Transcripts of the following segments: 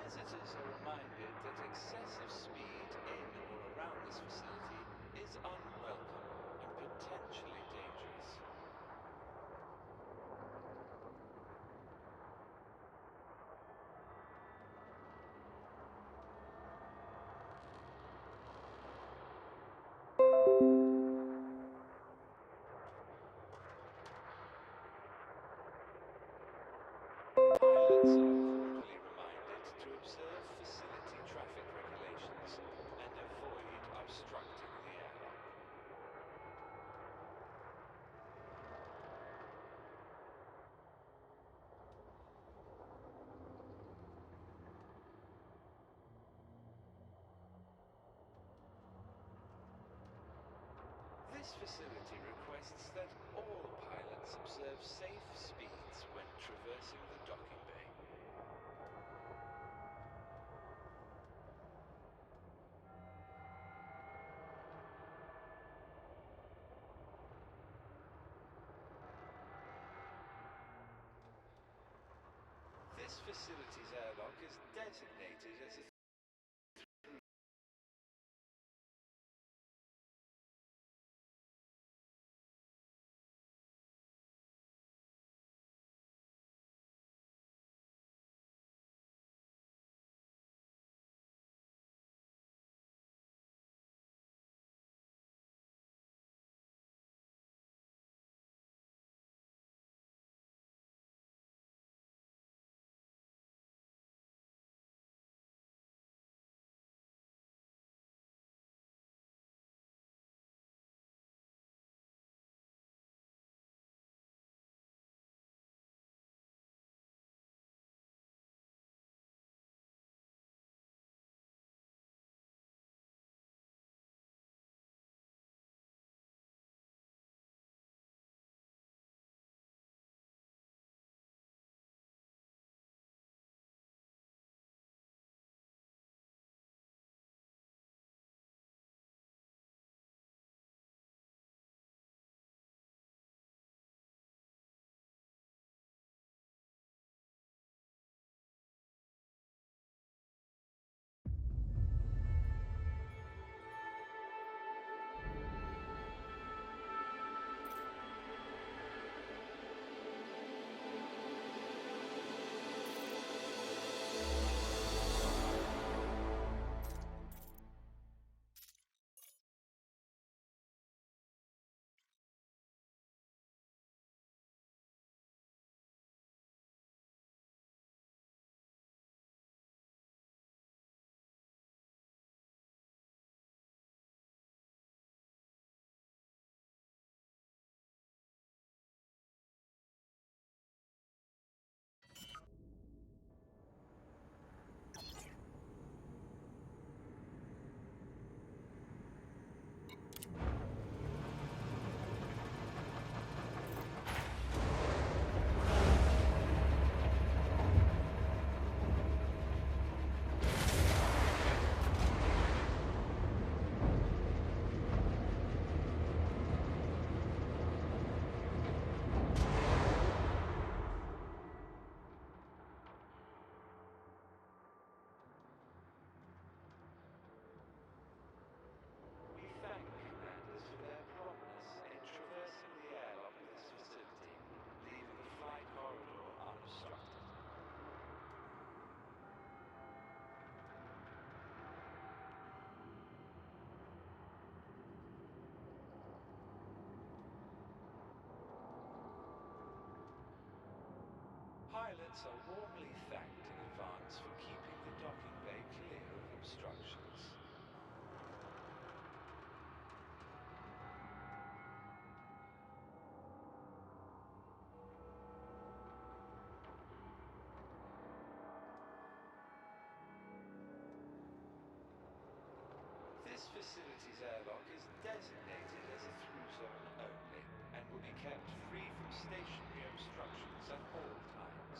Visitors are reminded that excessive speed in or around this facility is unwelcome and potentially dangerous. Pilots are quarterly reminded to observe facility traffic regulations and avoid obstructing the airlock. This facility requests that all pilots observe safe speeds when traversing the docking bay. This facility's airlock is designated as a for their promptness in traversing the airlock of this facility, leaving the flight corridor unobstructed. Pilots are warmly thanked in advance for keeping the docking bay clear of obstructions. This facility's airlock is designated as a through zone only and will be kept free from stationary obstructions at all times.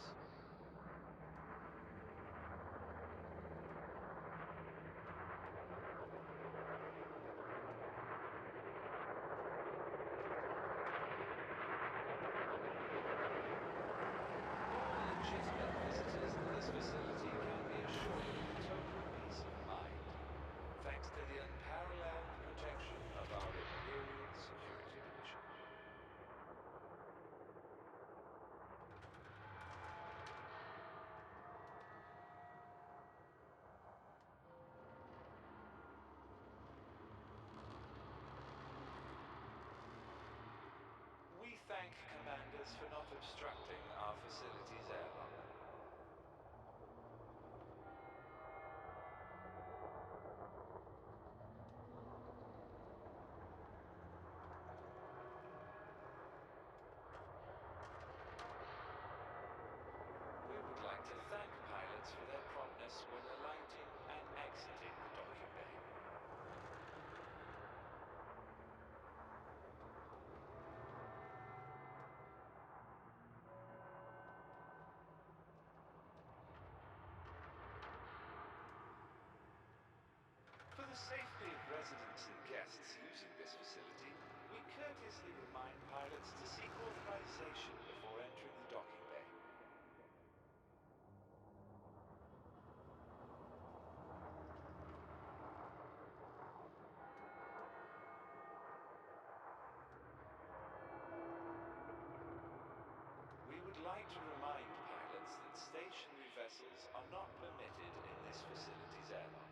All legitimate visitors to this facility can be assured thank commanders for not obstructing our facility's airlock. We would like to thank pilots for their promptness when alighting and exiting the docking bay. For the safety of residents and guests using this facility, we courteously remind pilots to seek authorization before entering the docking bay. We would like to remind pilots that stationary vessels are not permitted in this facility's airlock,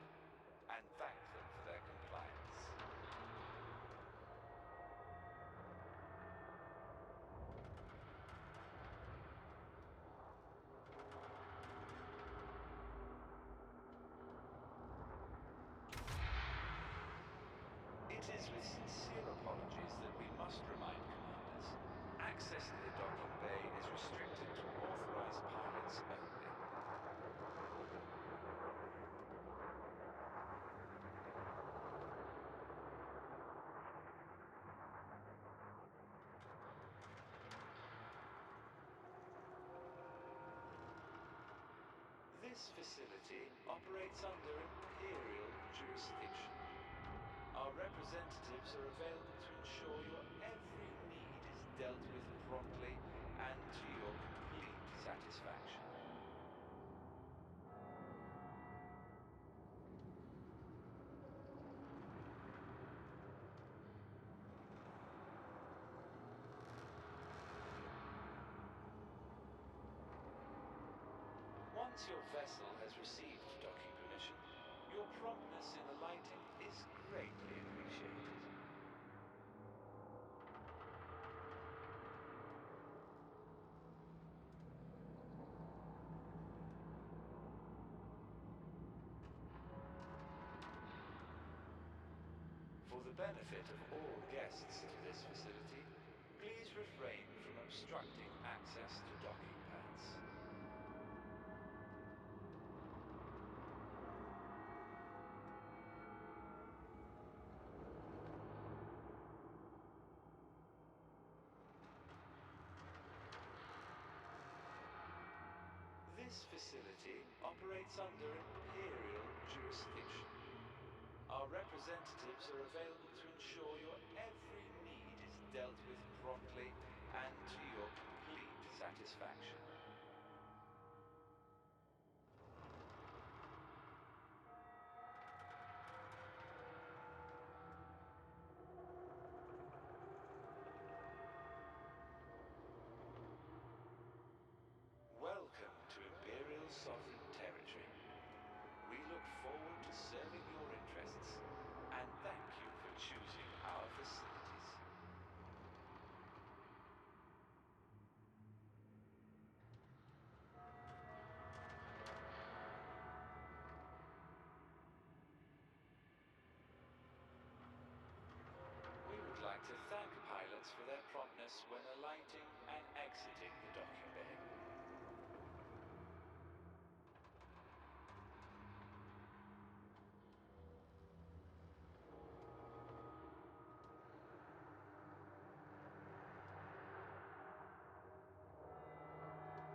and thank them for their compliance. It is with sincere apologies that we must remind commanders, access to the docking bay is restricted to authorized pilots only. This facility operates under imperial jurisdiction. Our representatives are available to ensure your every need is dealt with promptly and to your complete satisfaction. Once your vessel has received docking permission, your promptness in alighting is greatly appreciated. For the benefit of all guests to this facility, please refrain from obstructing access to docking pads. This facility operates under imperial jurisdiction. Our representatives are available to ensure your every need is dealt with promptly and to your complete satisfaction. Welcome to Imperial Sovereign Territory. We look forward to serving your interests and thank you for choosing our facilities. We would like to thank pilots for their promptness when alighting and exiting the docking bay.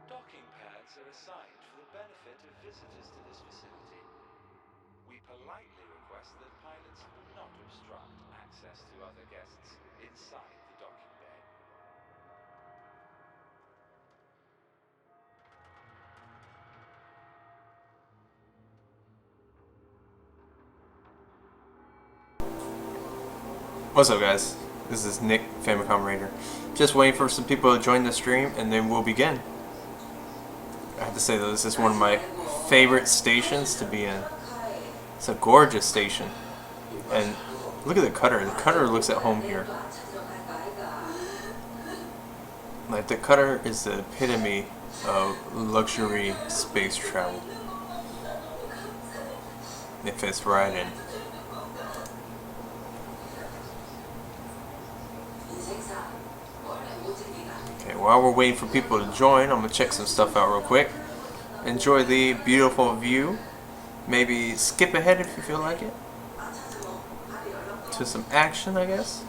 Docking pads are assigned for the benefit of visitors to this facility. We politely request that pilots not obstruct access to other guests inside the docking bay. What's up, guys? This is Nick, Famicom Raider. Just waiting for some people to join the stream and then we'll begin. I have to say though, this is one of my favorite stations to be in. It's a gorgeous station. And look at the cutter. The cutter looks at home here. Like, the cutter is the epitome of luxury space travel. It fits right in. Okay, while we're waiting for people to join, I'm gonna check some stuff out real quick. Enjoy the beautiful view. Maybe skip ahead if you feel like it. To some action, I guess.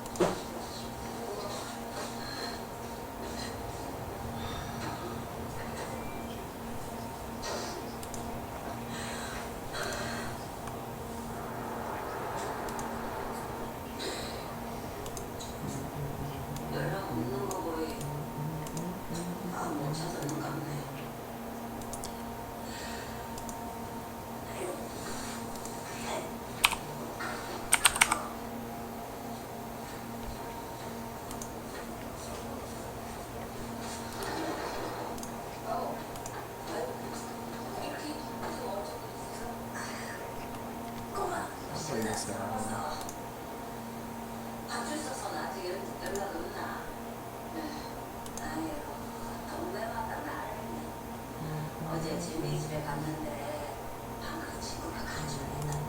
어제 지민이 집에 갔는데 방금 친구가 간절했다네.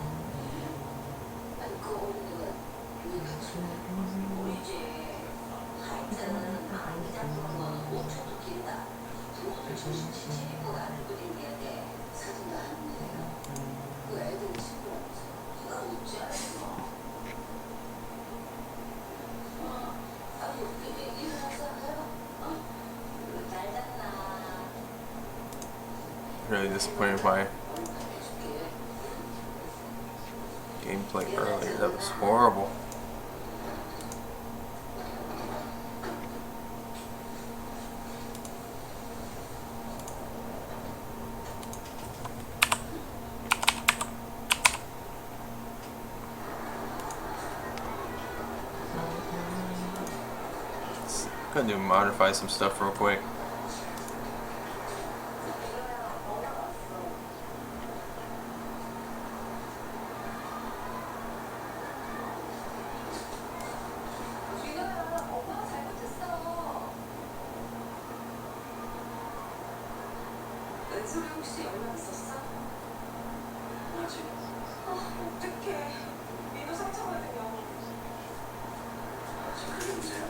아니 그 오늘은 우리가 지금 우리지. 하여튼 안기 잡는 건 5초도 길다. 부모들 정신 지칠 입고 안을 그리게 돼. 사진도 안 내요. 그 애들 친구라면서 누가 웃지 않았어. 아니 이제 일어나서 해봐. 잘 잤나. Really disappointed by gameplay earlier. That was horrible. Gonna do modify some stuff real quick. 은솔이 혹시 연락 있었어? 아직. 어떡해. 민호 상처거든요. 아직 그게 문제야?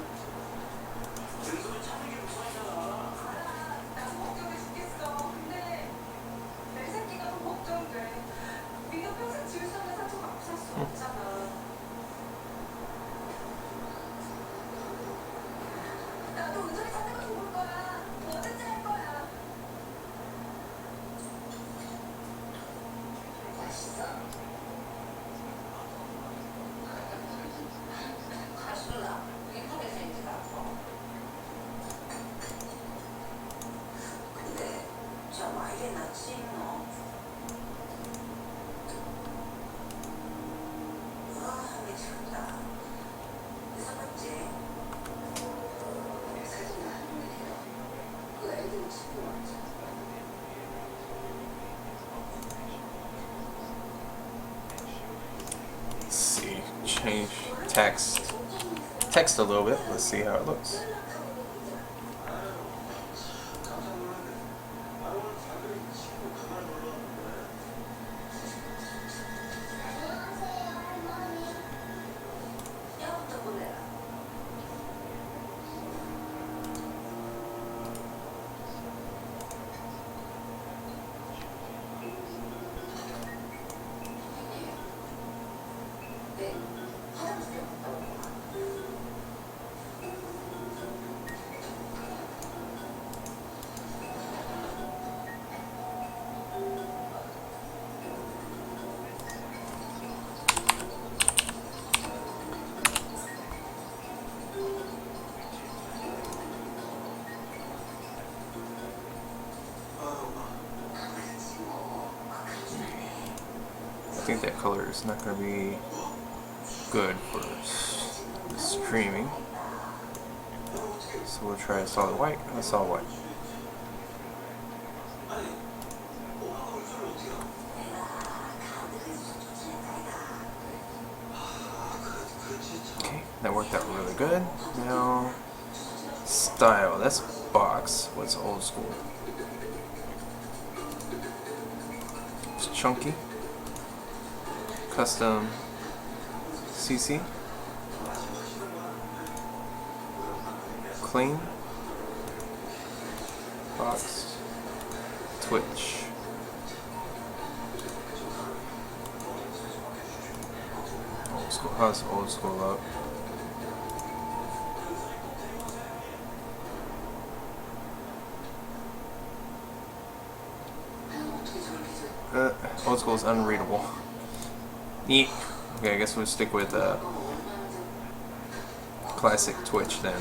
은솔이 찾는 게 무서웠잖아. 알아. 나도 걱정돼 죽겠어. 근데 내 새끼가 더 걱정돼. 민호 평생 지울 수 없는 상처 갖고 살 수 없잖아. 나도 은솔이 찾는 거 좋을 거야. 뭐든지 할 거야. 맛있어? 가수라 미국에서 인지 나고. 근데 저 와이에 낫지 너. 미쳤다. 무서웠지? 사진 안 보내요. 그 애들 친구 왔잖아. Let's see, change text a little bit. Let's see how it looks. 야부터 보내라. 네, 화장실에 갔다 오고. I think that color is not going to be good for streaming. So we'll try a solid white and a solid white. Okay, that worked out really good. Now Style, that's box. What's old school? It's chunky. Custom CC. Clean. Box. Twitch. Old school. How's old school look? Old school is unreadable. Neat. Okay, I guess we'll stick with classic Twitch then.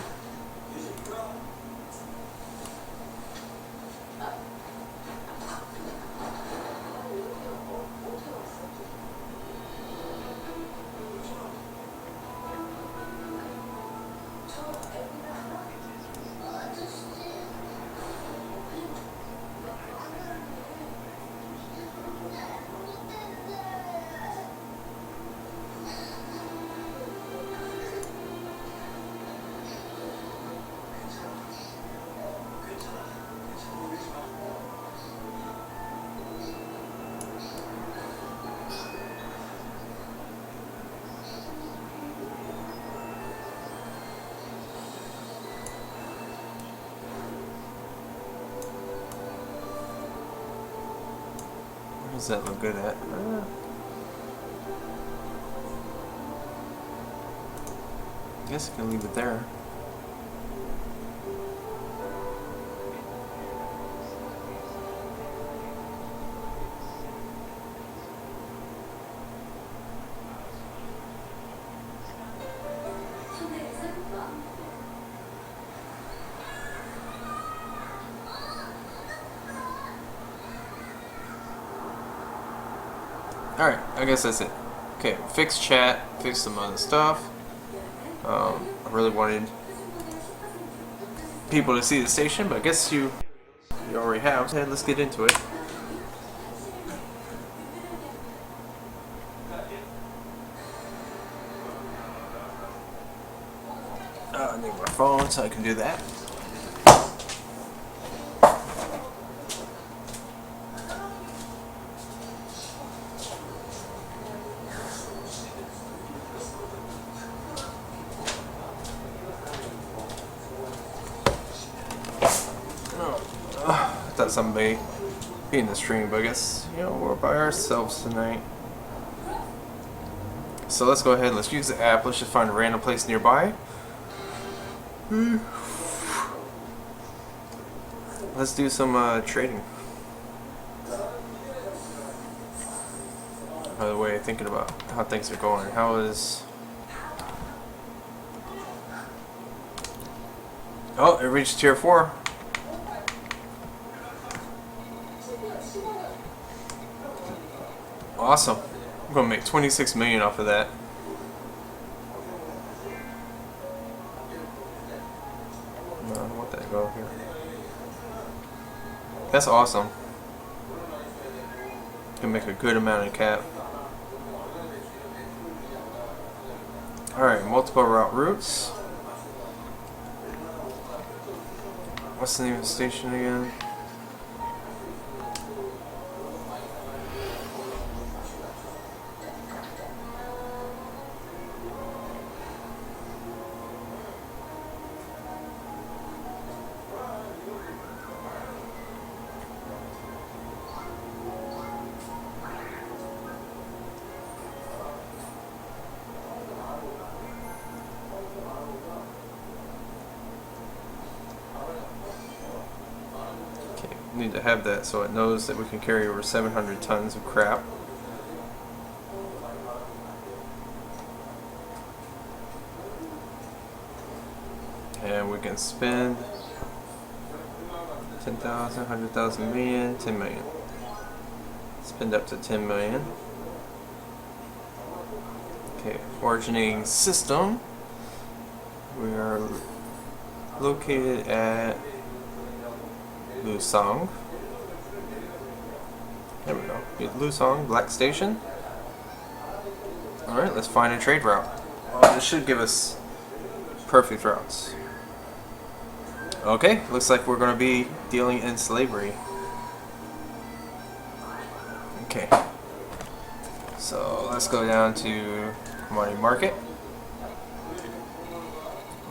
What does that look good at? I guess I can leave it there. Alright, I guess that's it. Okay, fix chat, fix some other stuff. I really wanted people to see the station, but I guess you already have. So let's get into it. I need my phone so I can do that. I thought somebody be in the stream, but I guess, you know, we're by ourselves tonight. So let's go ahead, let's use the app. Let's just find a random place nearby. Let's do some trading. By the way, thinking about how things are going. How is... Oh, it reached tier 4. Awesome. I'm gonna make 26 million off of that. No, I don't want that to go here. That's awesome. Can make a good amount of cap. Alright, multiple routes. What's the name of the station again? Need to have that so it knows that we can carry over 700 tons of crap. And we can spend 10,000, 100,000 million, 10 million. Spend up to 10 million. Okay, originating system. We are located at Lusong. There we go. Lusong, Black Station. Alright, let's find a trade route. Well, this should give us perfect routes. Okay, looks like we're going to be dealing in slavery. Okay. So let's go down to commodity market.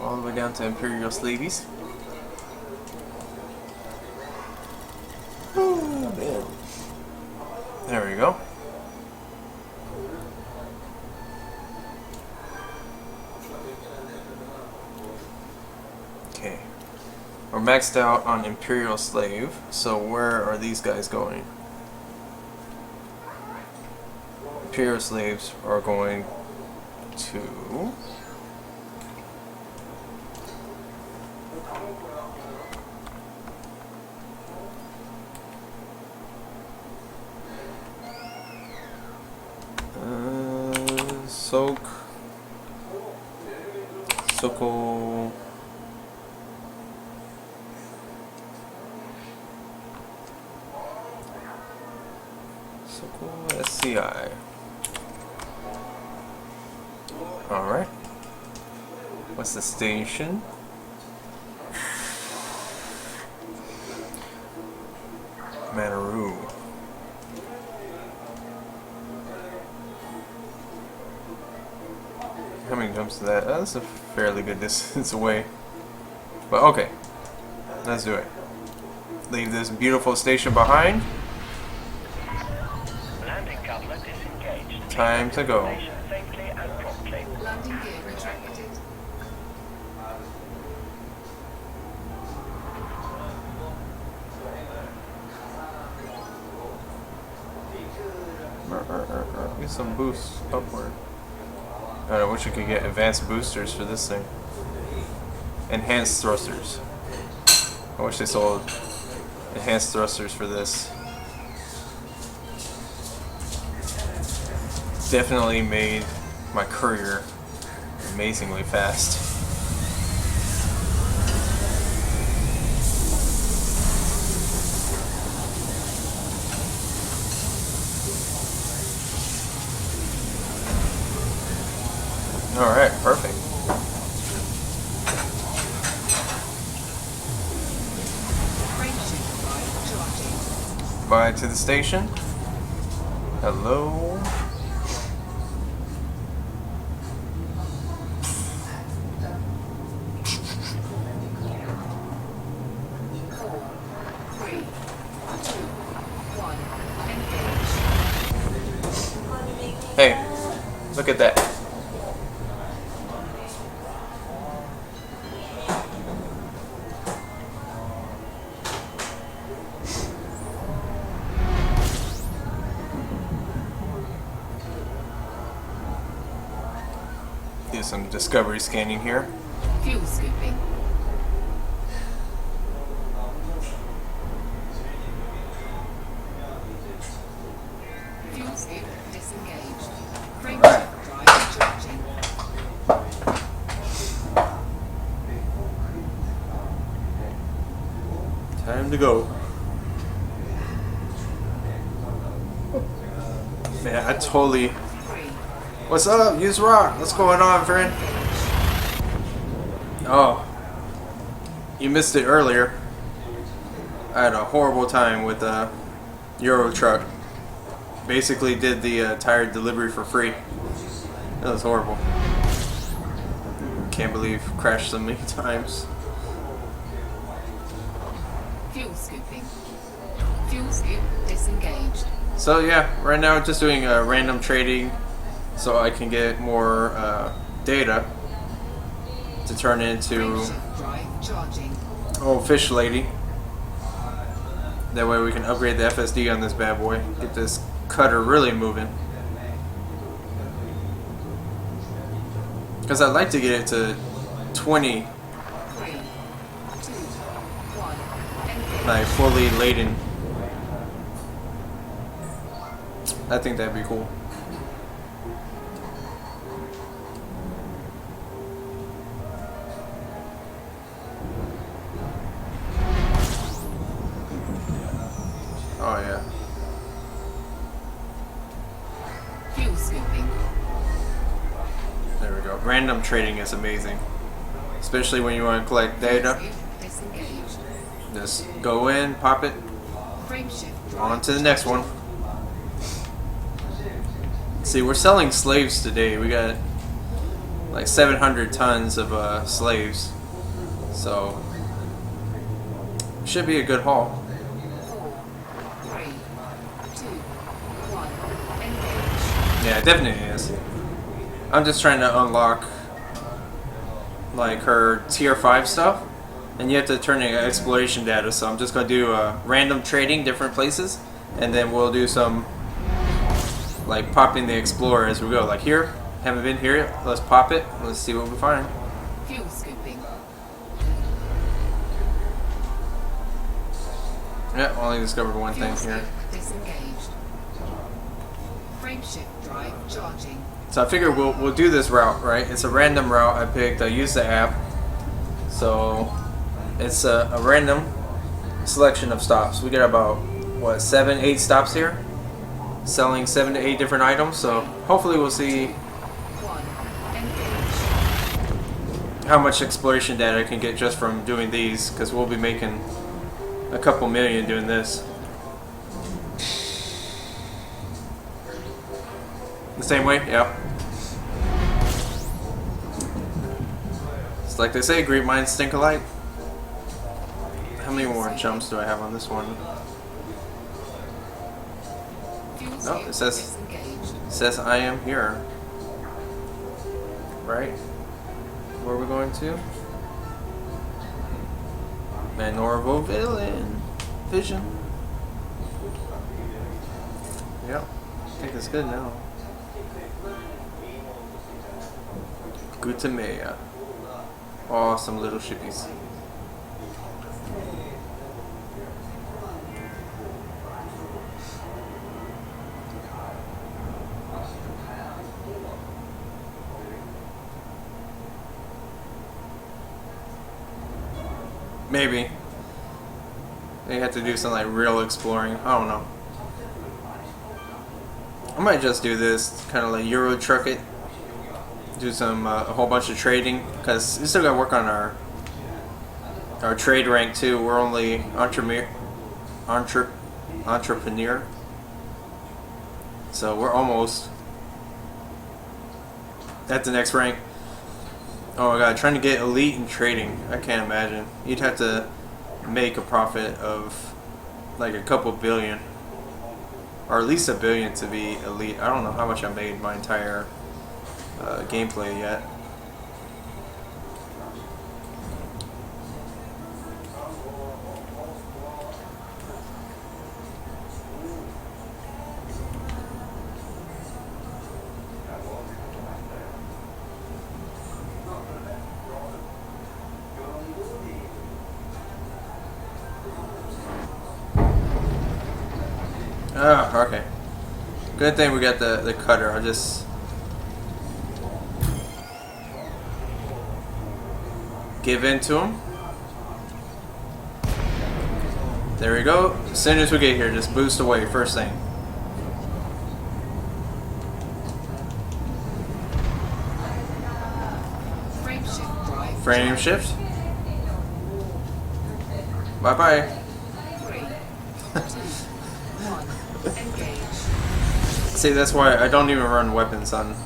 All the way down to Imperial Slavies. Oh, man. There we go. Okay. We're maxed out on Imperial Slave, so where are these guys going? Imperial Slaves are going to... Soko... SCI. Alright. What's the station? Manaru. How many jumps to that? Oh, that's a fairly good distance away. But okay. Let's do it. Leave this beautiful station behind. Time to go. Landing gear retracted. Get some boosts upward. I wish I could get advanced boosters for this thing. Enhanced thrusters. I wish they sold enhanced thrusters for this. Definitely made my courier amazingly fast. Alright, perfect. Bye to the station. Hello. Hey, look at that. Do some discovery scanning here. Fuel scooping. Fuel scoop disengaged. Frame drive charging. Time to go. Man, I totally... What's up? Use rock. What's going on, friend? Oh. You missed it earlier. I had a horrible time with the Euro truck. Basically did the tire delivery for free. That was horrible. Can't believe crashed so many times. Fuel scooping. Fuel scoop disengaged. So yeah, right now just doing random trading so I can get more data to turn into Drive charging. Fish Lady. That way we can upgrade the FSD on this bad boy. Get this cutter really moving. Because I'd like to get it to 20, 3, 2, 1. like fully laden. I think that'd be cool. Oh yeah. Fuel scooping. There we go. Random trading is amazing. Especially when you want to collect data. Scoop disengaged. Just go in, pop it, Frame shift drive on to the next one. See, we're selling slaves today. We got like 700 tons of slaves. So, should be a good haul. 4, 3, 2, 1. Engage. Yeah, it definitely is. I'm just trying to unlock like her tier 5 stuff. And you have to turn in exploration data. So I'm just going to do random trading different places. And then we'll do some like popping the explorer as we go. Like here, haven't been here. Let's pop it. Let's see what we find. Fuel scooping. Yeah, only discovered one Fuel thing here. scope disengaged. Frame shift drive charging. So I figure we'll do this route, right? It's a random route I picked. I used the app. So it's a random selection of stops. We got about, what, 7, 8 stops here? Selling 7 to 8 different items. So hopefully we'll see 1. Engage. how much exploration data I can get just from doing these. Because we'll be making a couple million doing this. The same way? Yep. It's like they say, great minds think alike. How many more jumps do I have on this one? Fuel No, scope it says disengaged. I am here. Right? Where are we going to? Manorvo Vision. Yep. I think it's good now. Gutamea. Awesome little shippies. Maybe. They have to do some like real exploring. I don't know. I might just do this, kind of like Euro truck it. Do some a whole bunch of trading, because we still got to work on our trade rank too. We're only entrepreneur, so we're almost at the next rank. Oh my god, trying to get elite in trading, I can't imagine. You'd have to make a profit of like a couple billion, or at least $1 billion to be elite. I don't know how much I made my entire gameplay yet. Ah, okay. Good thing we got the cutter. I'll just give in to him. There we go. As soon as we get here, just boost away first thing. Frame shift drive. Frame shift. Bye bye. 3, 2, 1. Engage. See, that's why I don't even run weapons on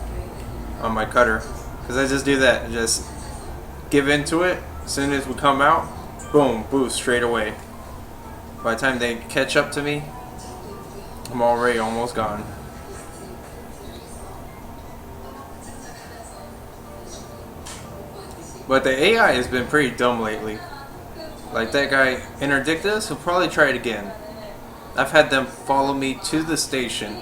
my cutter, because I just do that. Just give into it. As soon as we come out, boom, boost straight away. By the time they catch up to me, I'm already almost gone. But the AI has been pretty dumb lately. Like that guy Interdictus, he'll probably try it again. I've had them follow me to the station,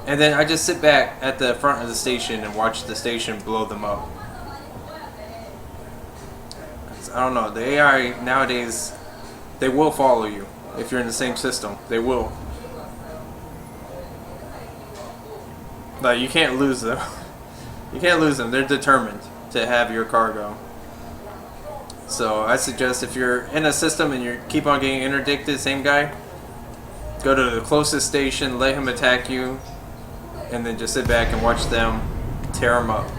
and then I just sit back at the front of the station and watch the station blow them up. I don't know, the AI nowadays, they will follow you if you're in the same system. They will. Like, you can't lose them. You can't lose them. They're determined to have your cargo. So I suggest if you're in a system and you keep on getting interdicted, same guy, go to the closest station, let him attack you, and then just sit back and watch them tear him up.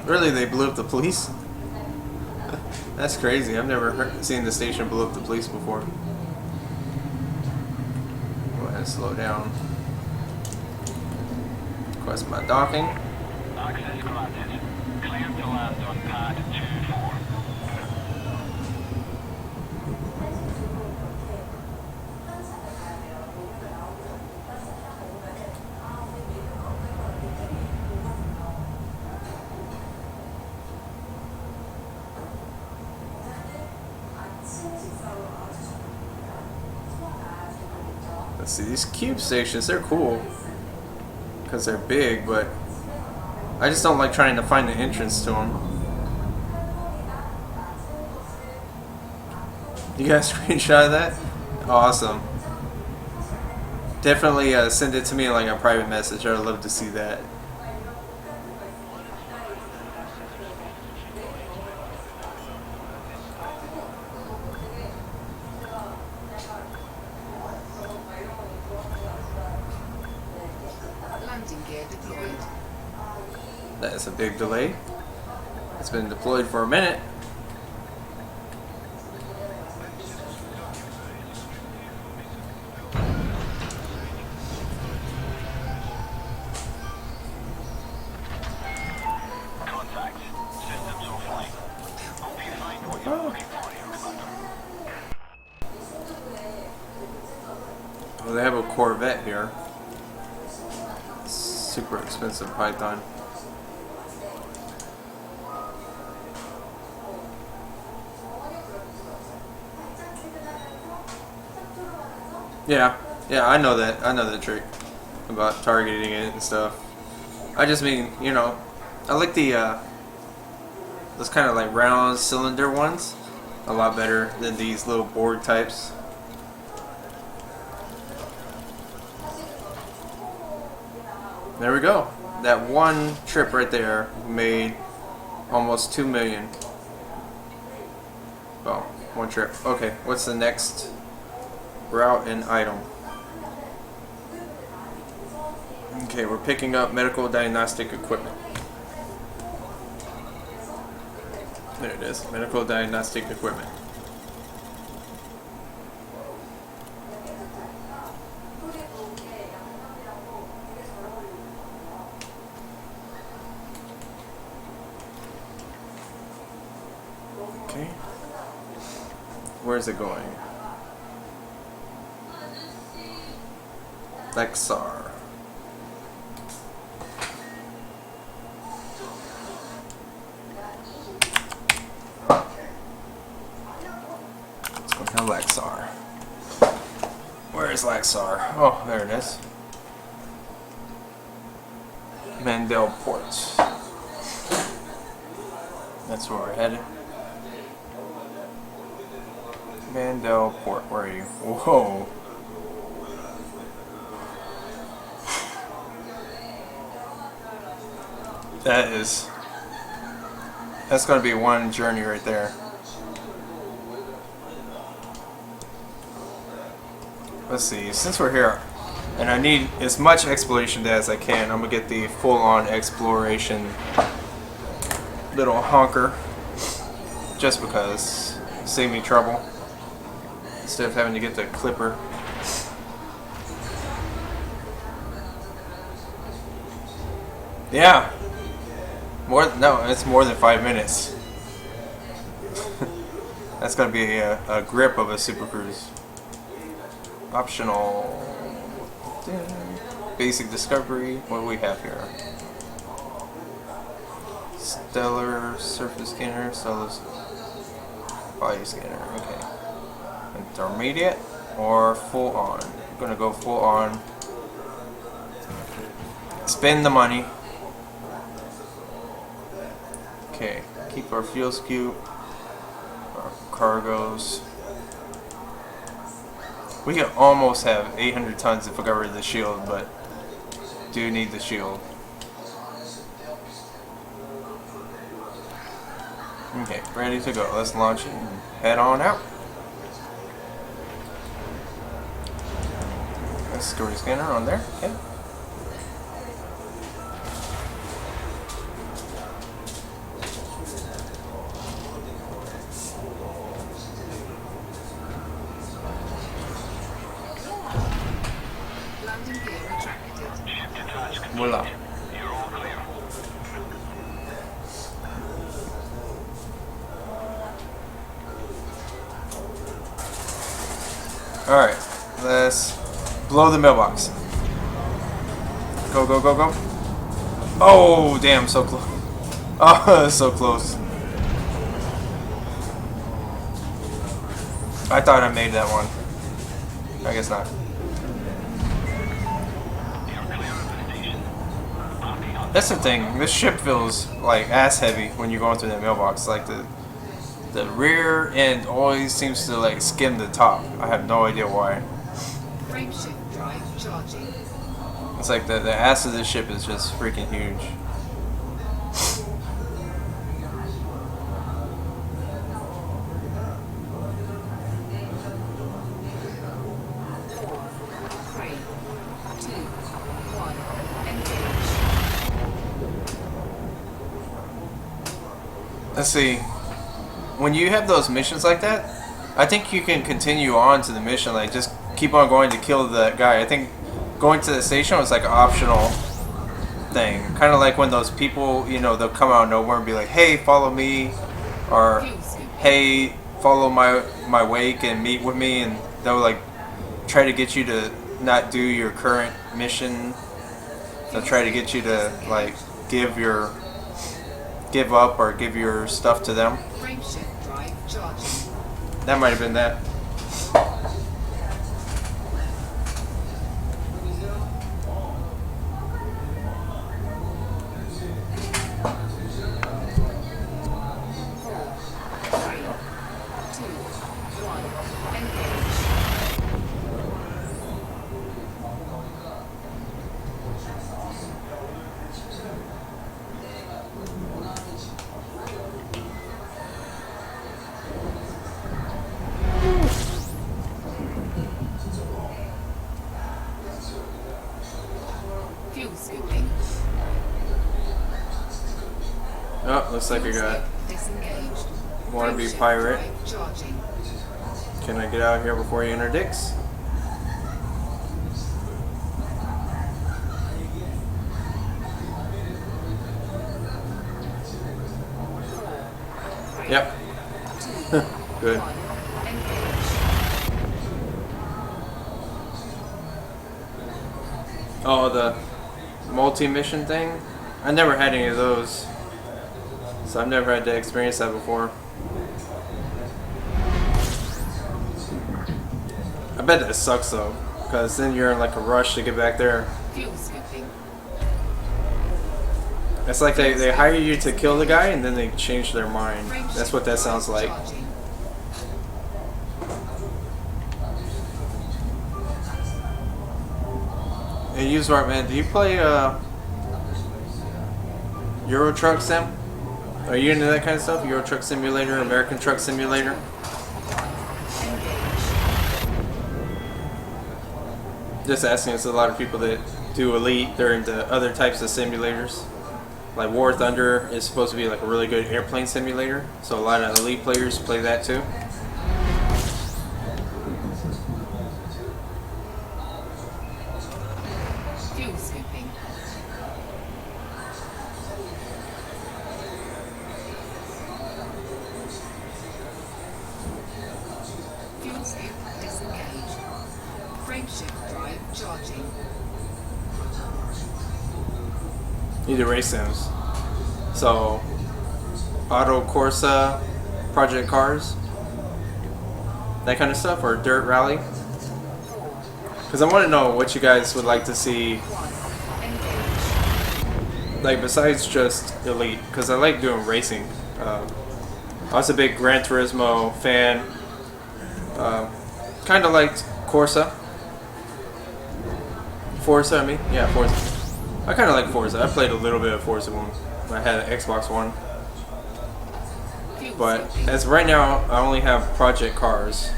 Really, they blew up the police? That's crazy. I've never seen the station blow up the police before. Go ahead and slow down. Request my docking. Access granted. Clear to land on pad 2-4. Let's see, these cube stations, they're cool. Because they're big, but I just don't like trying to find the entrance to them. You got a screenshot of that? Awesome. Definitely send it to me in like a private message. I'd love to see that. Landing gear deployed. That's a big delay. It's been deployed for a minute. Contact. Systems offline. Hope you find what you're looking for here, Commander. Well, they have a Corvette here. Super expensive Python. Yeah, I know that. I know that trick about targeting it and stuff. I just mean, you know, I like the those kind of like round cylinder ones a lot better than these little board types. There we go. That one trip right there made almost 2 million. Well, one trip. Okay, what's the next route and item? Okay, we're picking up medical diagnostic equipment. There it is, medical diagnostic equipment. Okay. Where's it going? Lexar. Let's go down Lexar. Where is Lexar? Oh, there it is. Mandel Port. That's where we're headed. Mandel Port, where are you? Whoa. That's going to be one journey right there. Let's see, since we're here, and I need as much exploration as I can, I'm going to get the full-on exploration little honker, just because, save me trouble, instead of having to get the clipper. Yeah. It's more than 5 minutes. That's gonna be a grip of a Super Cruise. Optional. Basic discovery. What do we have here? Stellar surface scanner. Stellar body scanner. Okay. Intermediate or full on? I'm gonna go full on. Spend the money. Okay, keep our fuel scoop, our cargoes. We can almost have 800 tons if we got rid of the shield, but do need the shield. Okay, ready to go. Let's launch it and head on out. Security scanner on there. Okay. Alright, let's blow the mailbox. Go, go, go, go. Oh, damn, so close. Oh, so close. I thought I made that one. I guess not. That's the thing. This ship feels like ass heavy when you're going through that mailbox. Like the rear end always seems to like skim the top. I have no idea why. Frameshift drive charging. It's like the ass of this ship is just freaking huge. 3, 2, 1. Engage. Let's see. When you have those missions like that, I think you can continue on to the mission. Like just keep on going to kill that guy. I think going to the station was like an optional thing. Kind of like when those people, you know, they'll come out of nowhere and be like, "Hey, follow me," or "Hey, follow my wake and meet with me," and they'll like try to get you to not do your current mission. They'll try to get you to like give up or give your stuff to them. Frameshift drive charging. That might have been that. Fuel scooping. Oh, looks like I got Disengaged. wannabe Frameshift pirate. drive charging. Can I get out here before he interdicts? Yep. Good. Oh, the multi-mission thing? I never had any of those. So I've never had to experience that before. I bet that sucks though, because then you're in like a rush to get back there. Fuel scooping. It's like they hire you to kill the guy and then they change their mind. That's what that sounds like. Charging. Hey, Usmart man, do you play Euro Truck Sim? Are you into that kind of stuff? Euro Truck Simulator, American Truck Simulator? Just asking, it's a lot of people that do Elite, they're into other types of simulators. Like War Thunder is supposed to be like a really good airplane simulator, so a lot of Elite players play that too. Fuel scooping. Fuel scoop disengaged. Frameshift drive charging. You do race sims. So, Auto Corsa, Project Cars, that kind of stuff, or Dirt Rally. Because I want to know what you guys would like to see, like besides just Elite, because I like doing racing. I was a big Gran Turismo fan. Kind of liked Corsa. Forza, I mean? Yeah, Forza. I kind of like Forza. I played a little bit of Forza when I had an Xbox One. But as of right now, I only have Project Cars.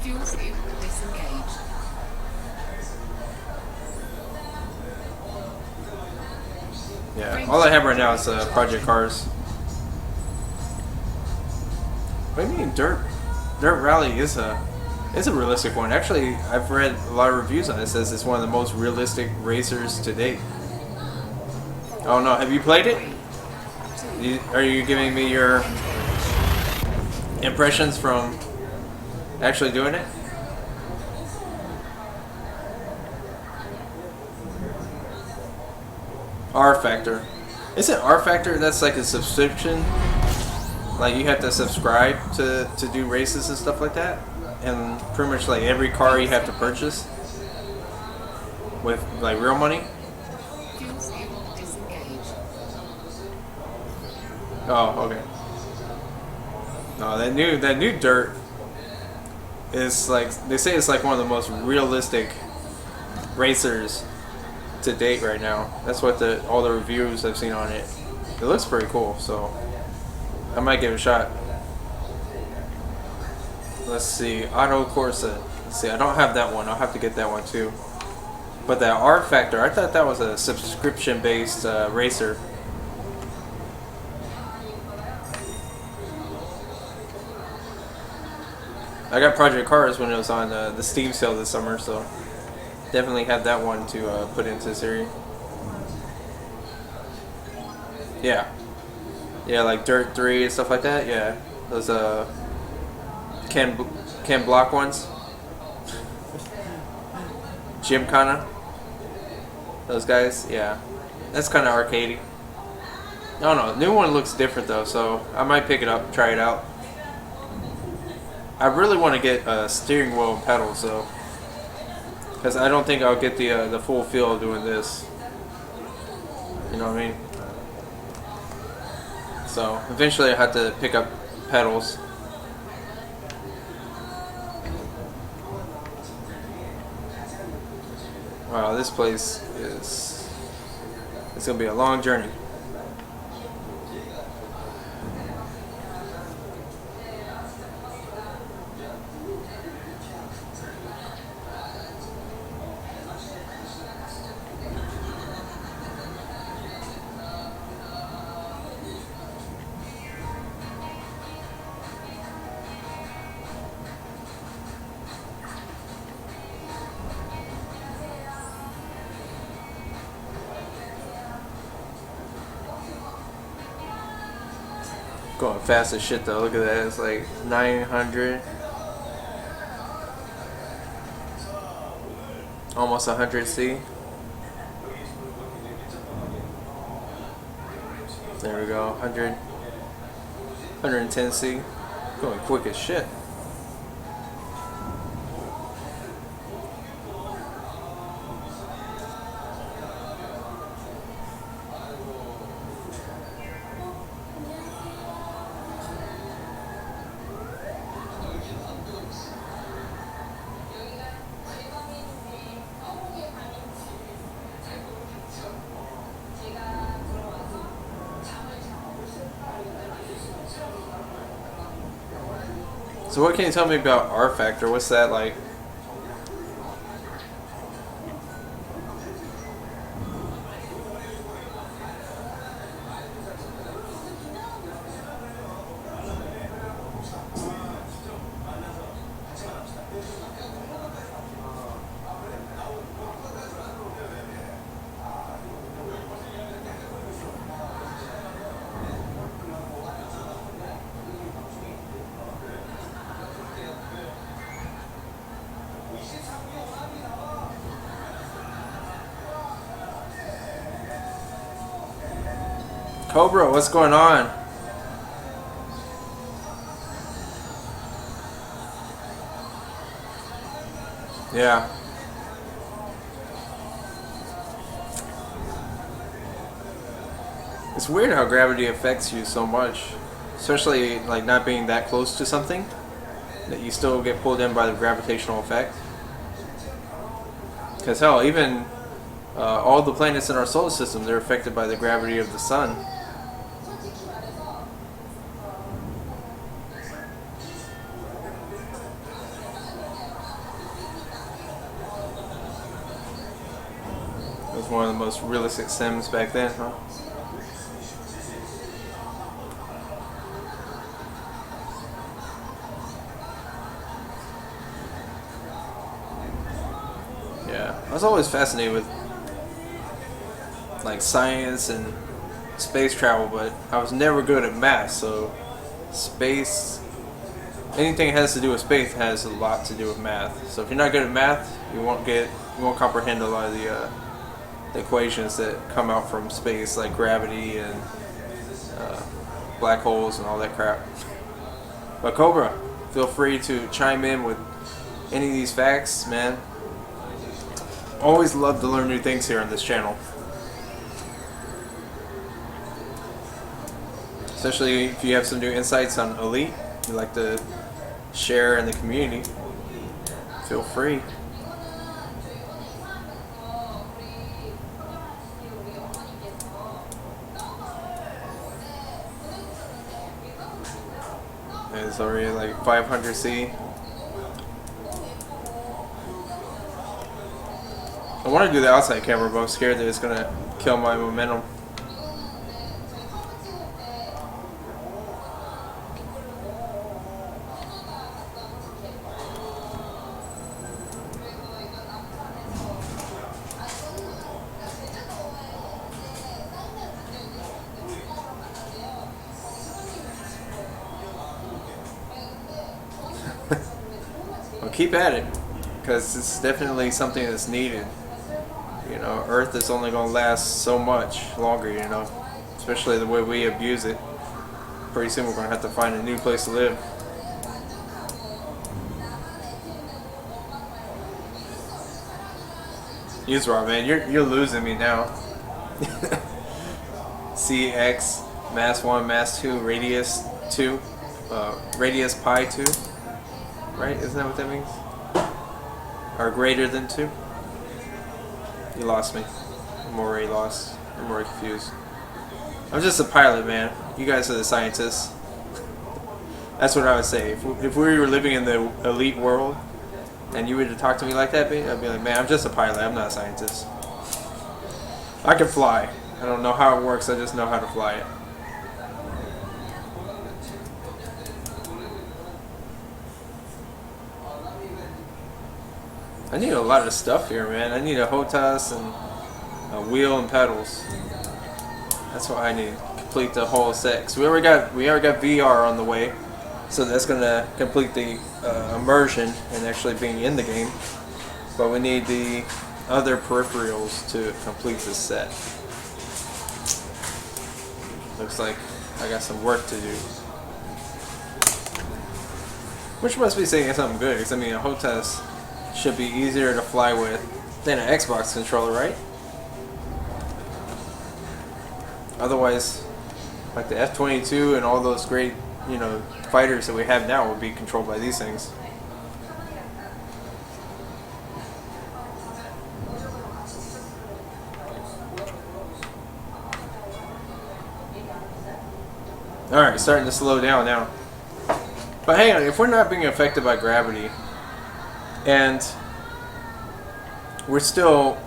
Fuel scoop disengaged. Yeah, all I have right now is Project Cars. What do you mean, Dirt Rally is a realistic one. Actually, I've read a lot of reviews on it. It says it's one of the most realistic racers to date. Oh no, have you played it? Are you giving me your impressions from actually doing it? R Factor. Isn't R Factor, that's like a subscription? Like you have to subscribe to do races and stuff like that? And pretty much like every car you have to purchase with like real money? Fuel skip disengaged. Oh, okay. No, that new dirt is like, they say it's like one of the most realistic racers to date right now. That's what all the reviews I've seen on it. It looks pretty cool, so I might give it a shot. Let's see, Auto Corsa. Let's see, I don't have that one. I'll have to get that one too. But that R Factor, I thought that was a subscription-based racer. I got Project Cars when it was on the Steam sale this summer, so definitely had that one to put into the series. Yeah. Yeah, like Dirt 3 and stuff like that, yeah. Those Ken Block ones. Gymkhana. Those guys, yeah. That's kind of arcadey. I don't know, new one looks different though, so I might pick it up, try it out. I really want to get a steering wheel and pedals though, because I don't think I'll get the full feel of doing this. You know what I mean? So eventually I have to pick up pedals. Wow, this place it's gonna be a long journey. Going fast as shit though. Look at that. It's like 900, almost 100C. There we go. 100, 110C. Going quick as shit. So what can you tell me about R Factor? What's that like? Cobra, what's going on? Yeah. It's weird how gravity affects you so much, especially like not being that close to something, that you still get pulled in by the gravitational effect. Because hell, even all the planets in our solar system, they're affected by the gravity of the sun. It was one of the most realistic sims back then, huh? Yeah, I was always fascinated with like science and space travel, but I was never good at math, so space, anything that has to do with space has a lot to do with math. So if you're not good at math, you won't comprehend a lot of the equations that come out from space, like gravity and black holes and all that crap. But Cobra, feel free to chime in with any of these facts, man. Always love to learn new things here on this channel. Especially if you have some new insights on Elite you'd like to share in the community. Feel free. It's already like 500C. I want to do the outside camera, but I'm scared that it's gonna kill my momentum. Well, keep at it, because it's definitely something that's needed. You know, Earth is only going to last so much longer, you know, especially the way we abuse it. Pretty soon we're going to have to find a new place to live. Uzra, man, you're losing me now. CX, mass 1, mass 2, radius 2, radius pi 2, right? Isn't that what that means? Or greater than 2? You lost me. I'm already lost. I'm already confused. I'm just a pilot, man. You guys are the scientists. That's what I would say. If we were living in the elite world, and you were to talk to me like that, I'd be like, man, I'm just a pilot. I'm not a scientist. I can fly. I don't know how it works. I just know how to fly it. I need a lot of stuff here, man. I need a HOTAS and a wheel and pedals. That's what I need. Complete the whole set. 'Cause we already got VR on the way, so that's gonna complete the immersion and actually being in the game. But we need the other peripherals to complete this set. Looks like I got some work to do. Which must be saying something good, because I mean a HOTAS should be easier to fly with than an Xbox controller, right? Otherwise, like the F-22 and all those great, you know, fighters that we have now will be controlled by these things. Alright, starting to slow down now. But hang on, if we're not being affected by gravity, and we're still,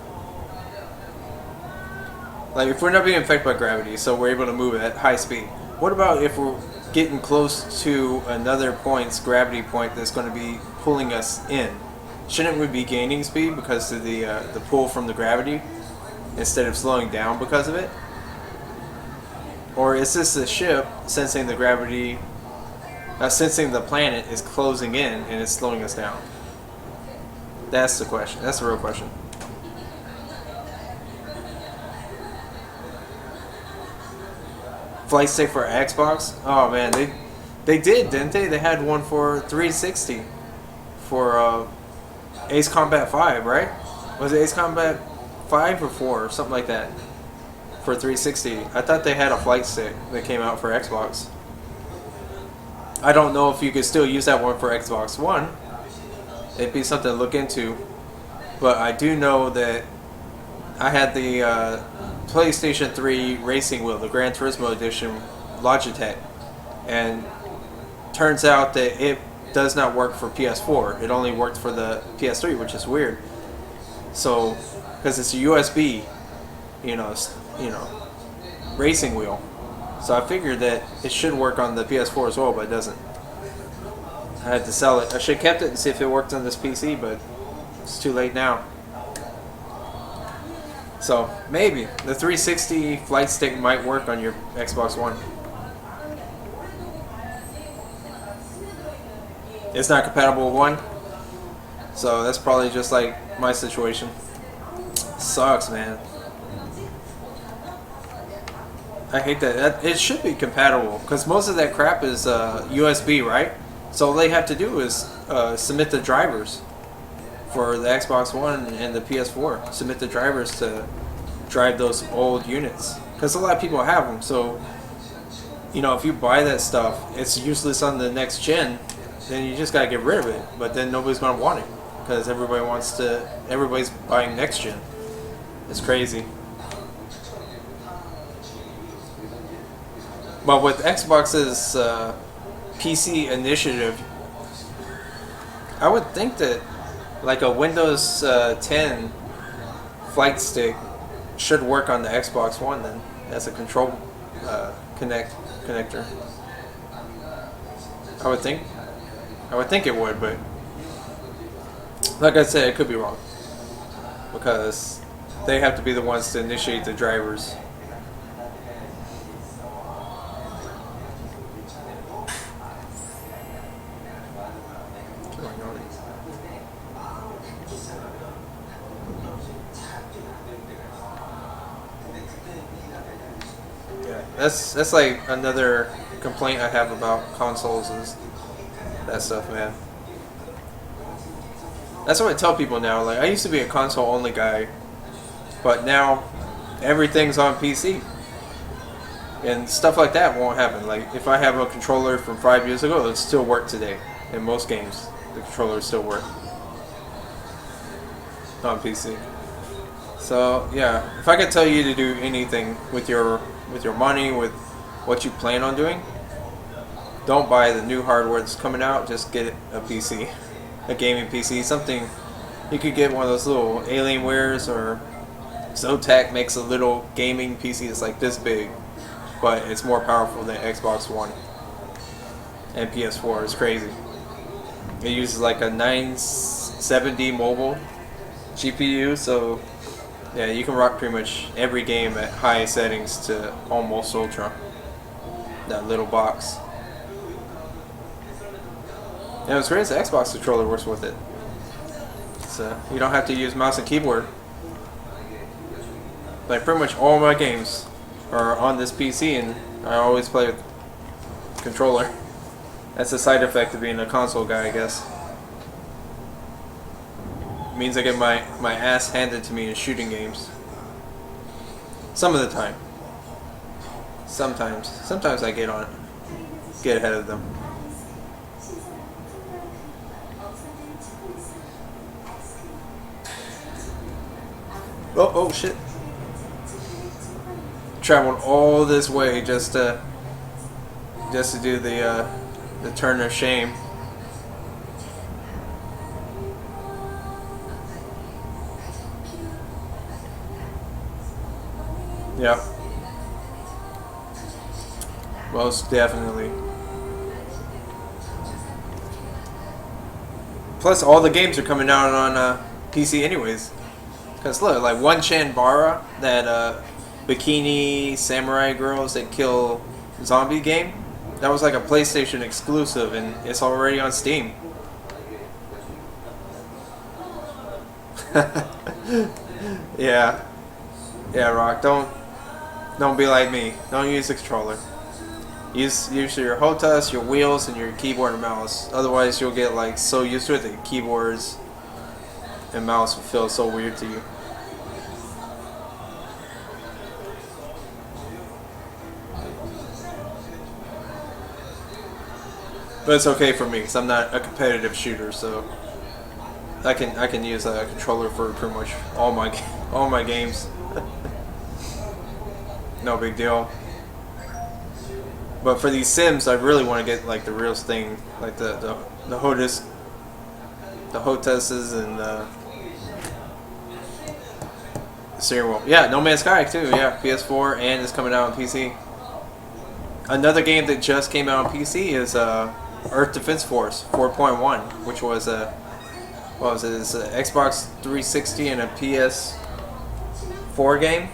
like, if we're not being affected by gravity, so we're able to move at high speed, what about if we're getting close to another point's gravity point that's going to be pulling us in? Shouldn't we be gaining speed because of the pull from the gravity instead of slowing down because of it? Or is this the ship sensing the gravity, sensing the planet is closing in and it's slowing us down? That's the question. That's the real question. Flight stick for Xbox? Oh man, they did, didn't they? They had one for 360 for Ace Combat 5, right? Was it Ace Combat 5 or 4 or something like that for 360? I thought they had a flight stick that came out for Xbox. I don't know if you could still use that one for Xbox One. It'd be something to look into, but I do know that I had the PlayStation 3 racing wheel, the Gran Turismo edition Logitech, and turns out that it does not work for PS4. It only worked for the PS3, which is weird. So, because it's a USB, you know, racing wheel. So I figured that it should work on the PS4 as well, but it doesn't. I had to sell it. I should have kept it and see if it worked on this PC, but it's too late now. So maybe the 360 flight stick might work on your Xbox One. It's not compatible with one, so that's probably just like my situation. Sucks, man. I hate that. It should be compatible because most of that crap is USB, right? So all they have to do is submit the drivers for the Xbox One and the PS4. Submit the drivers to drive those old units because a lot of people have them. So you know, if you buy that stuff, it's useless on the next gen. Then you just gotta get rid of it. But then nobody's gonna want it because everybody's buying next gen. It's crazy. But with Xbox's PC initiative, I would think that like a Windows 10 flight stick should work on the Xbox One then as a control connector. I would think it would, but like I said, it could be wrong because they have to be the ones to initiate the drivers. That's like another complaint I have about consoles is that stuff, man. That's what I tell people now. Like, I used to be a console only guy, but now everything's on PC, and stuff like that won't happen. Like, if I have a controller from 5 years ago, it'll still work today. In most games, the controllers still work on PC. So yeah, if I could tell you to do anything with your money, with what you plan on doing, don't buy the new hardware that's coming out. Just get a PC, a gaming PC. Something you could get one of those little Alienwares, or Zotac makes a little gaming PC that's like this big, but it's more powerful than Xbox One and PS4. It's crazy. It uses like a 970 mobile GPU, so yeah, you can rock pretty much every game at high settings to almost ultra. That little box. And what's great is the Xbox controller works with it. So you don't have to use mouse and keyboard. Like pretty much all my games are on this PC, and I always play with controller. That's a side effect of being a console guy, I guess. It means I get my ass handed to me in shooting games. Some of the time. Sometimes I get ahead of them. Oh shit. Traveled all this way just to do the turn of shame. Yep. Most definitely. Plus, all the games are coming out on PC anyways. Cause look, like One Chan Bara, that bikini samurai girls that kill zombie game, that was like a PlayStation exclusive, and it's already on Steam. Yeah, Rock. Don't be like me. Don't use the controller. Use your HOTAS, your wheels, and your keyboard and mouse. Otherwise, you'll get like so used to it that keyboards and mouse will feel so weird to you. But it's okay for me because I'm not a competitive shooter, so I can use a controller for pretty much all my games. No big deal. But for these Sims, I really want to get like the real thing, like the HOTAS, and the steering wheel. Yeah, No Man's Sky too. Yeah, PS4, and it's coming out on PC. Another game that just came out on PC is Earth Defense Force 4.1, which was what was it? It's an Xbox 360 and a PS4 game.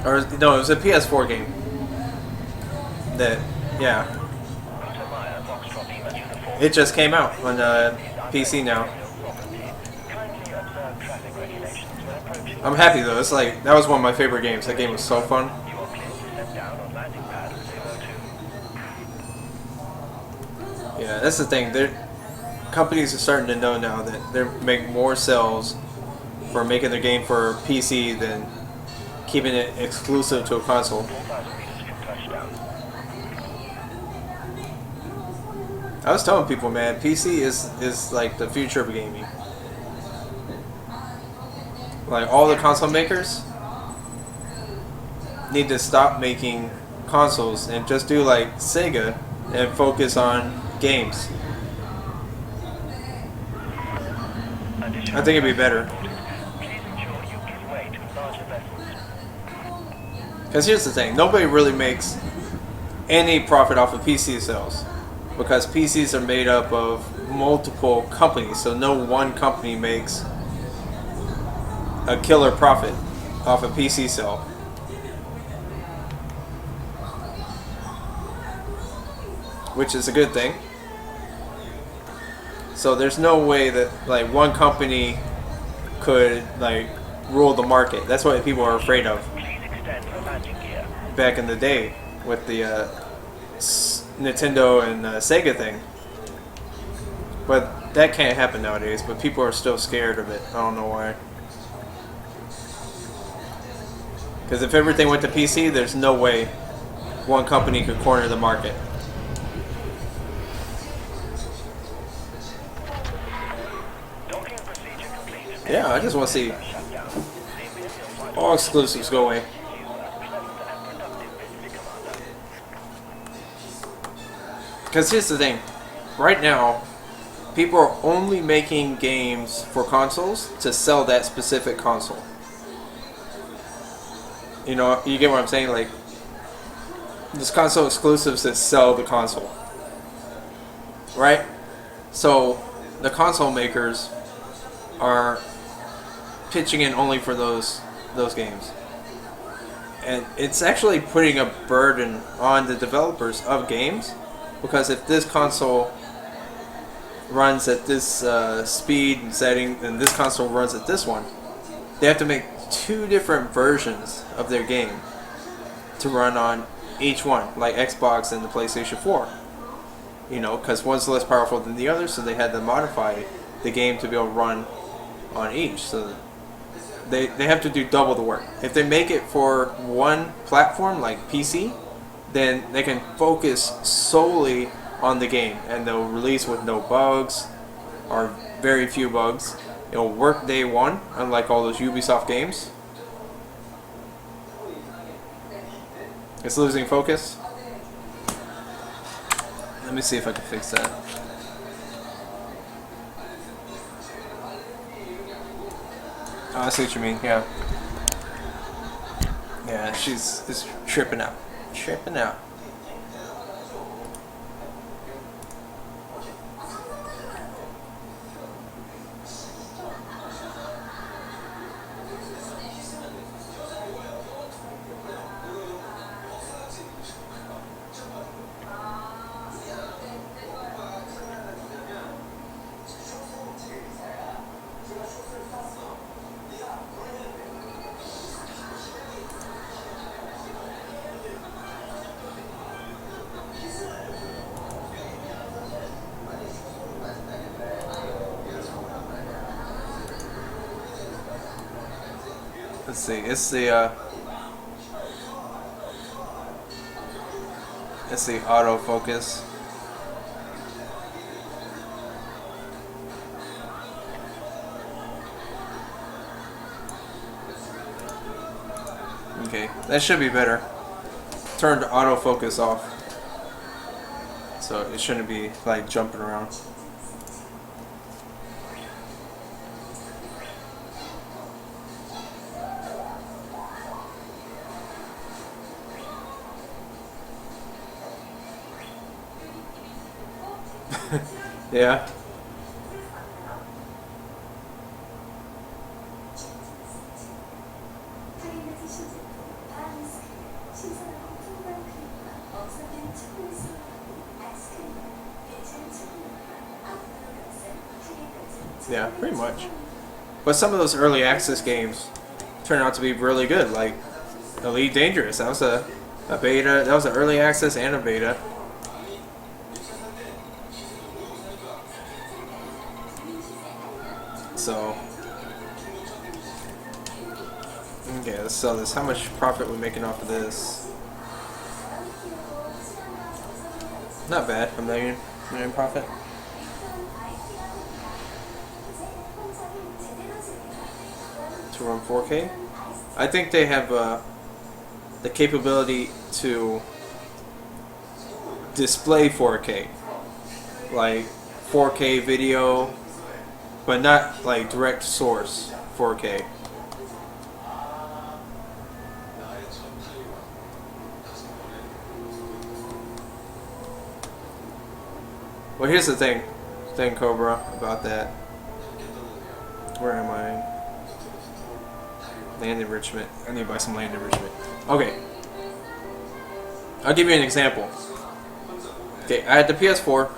Or no, it was a PS4 game. It just came out on PC now. I'm happy though. It's like that was one of my favorite games. That game was so fun. You are clear to set down on landing pad 02. Yeah, that's the thing. Companies are starting to know now that they make more sales for making their game for PC than keeping it exclusive to a console. 4,000 meters from touchdown. I was telling people, man, PC is like the future of gaming. Like all the console makers need to stop making consoles and just do like Sega and focus on games. I think it'd be better. Please ensure you give way to larger vessels. Because here's the thing, nobody really makes any profit off of PC sales. Because PCs are made up of multiple companies, so no one company makes a killer profit off a PC sale. Which is a good thing. So there's no way that like one company could like rule the market. That's what people are afraid of Please extend the landing gear. back in the day with the Nintendo and Sega thing. But that can't happen nowadays, but people are still scared of it. I don't know why. Because if everything went to PC, there's no way one company could corner the market. Docking procedure complete. Yeah, I just want to see Shut down. The Imperial flight all exclusives go away. you a pleasant and productive visit, Commander. Because here's the thing. Right now, people are only making games for consoles to sell that specific console. You know, you get what I'm saying? Like, there's console exclusives that sell the console. Right? So, the console makers are pitching in only for those games. And it's actually putting a burden on the developers of games, because if this console runs at this speed and setting, and this console runs at this one, they have to make two different versions of their game to run on each one, like Xbox and the PlayStation 4. You know, because one's less powerful than the other, so they had to modify the game to be able to run on each. So they have to do double the work. If they make it for one platform, like PC, then they can focus solely on the game, and they'll release with no bugs, or very few bugs. It'll work day one, unlike all those Ubisoft games. It's losing focus. Let me see if I can fix that. Oh, I see what you mean, yeah. Yeah, she's tripping out. Tripping out. Let's see, it's the autofocus. Okay, that should be better. Turn the autofocus off, so it shouldn't be like jumping around. Yeah. Yeah, pretty much. But some of those early access games turned out to be really good. Like Elite Dangerous, that was a beta. That was an early access and a beta. So, okay, let's sell this. How much profit we making off of this? Not bad. $1 million profit. To run 4K. I think they have the capability to display 4K, like 4K video, but not like direct source 4K. Well, here's the thing, Cobra, about that. Where am I? Land enrichment. I need to buy some land enrichment. Okay. I'll give you an example. Okay, I had the PS4.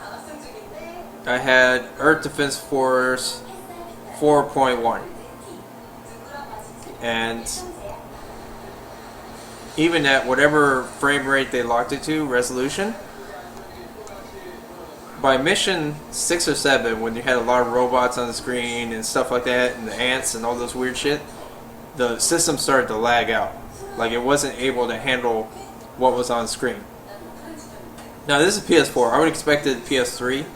I had Earth Defense Force 4.1. And even at whatever frame rate they locked it to, resolution, by mission 6 or 7, when you had a lot of robots on the screen and stuff like that, and the ants and all those weird shit, the system started to lag out. Like it wasn't able to handle what was on screen. Now this is PS4. I would have expected PS3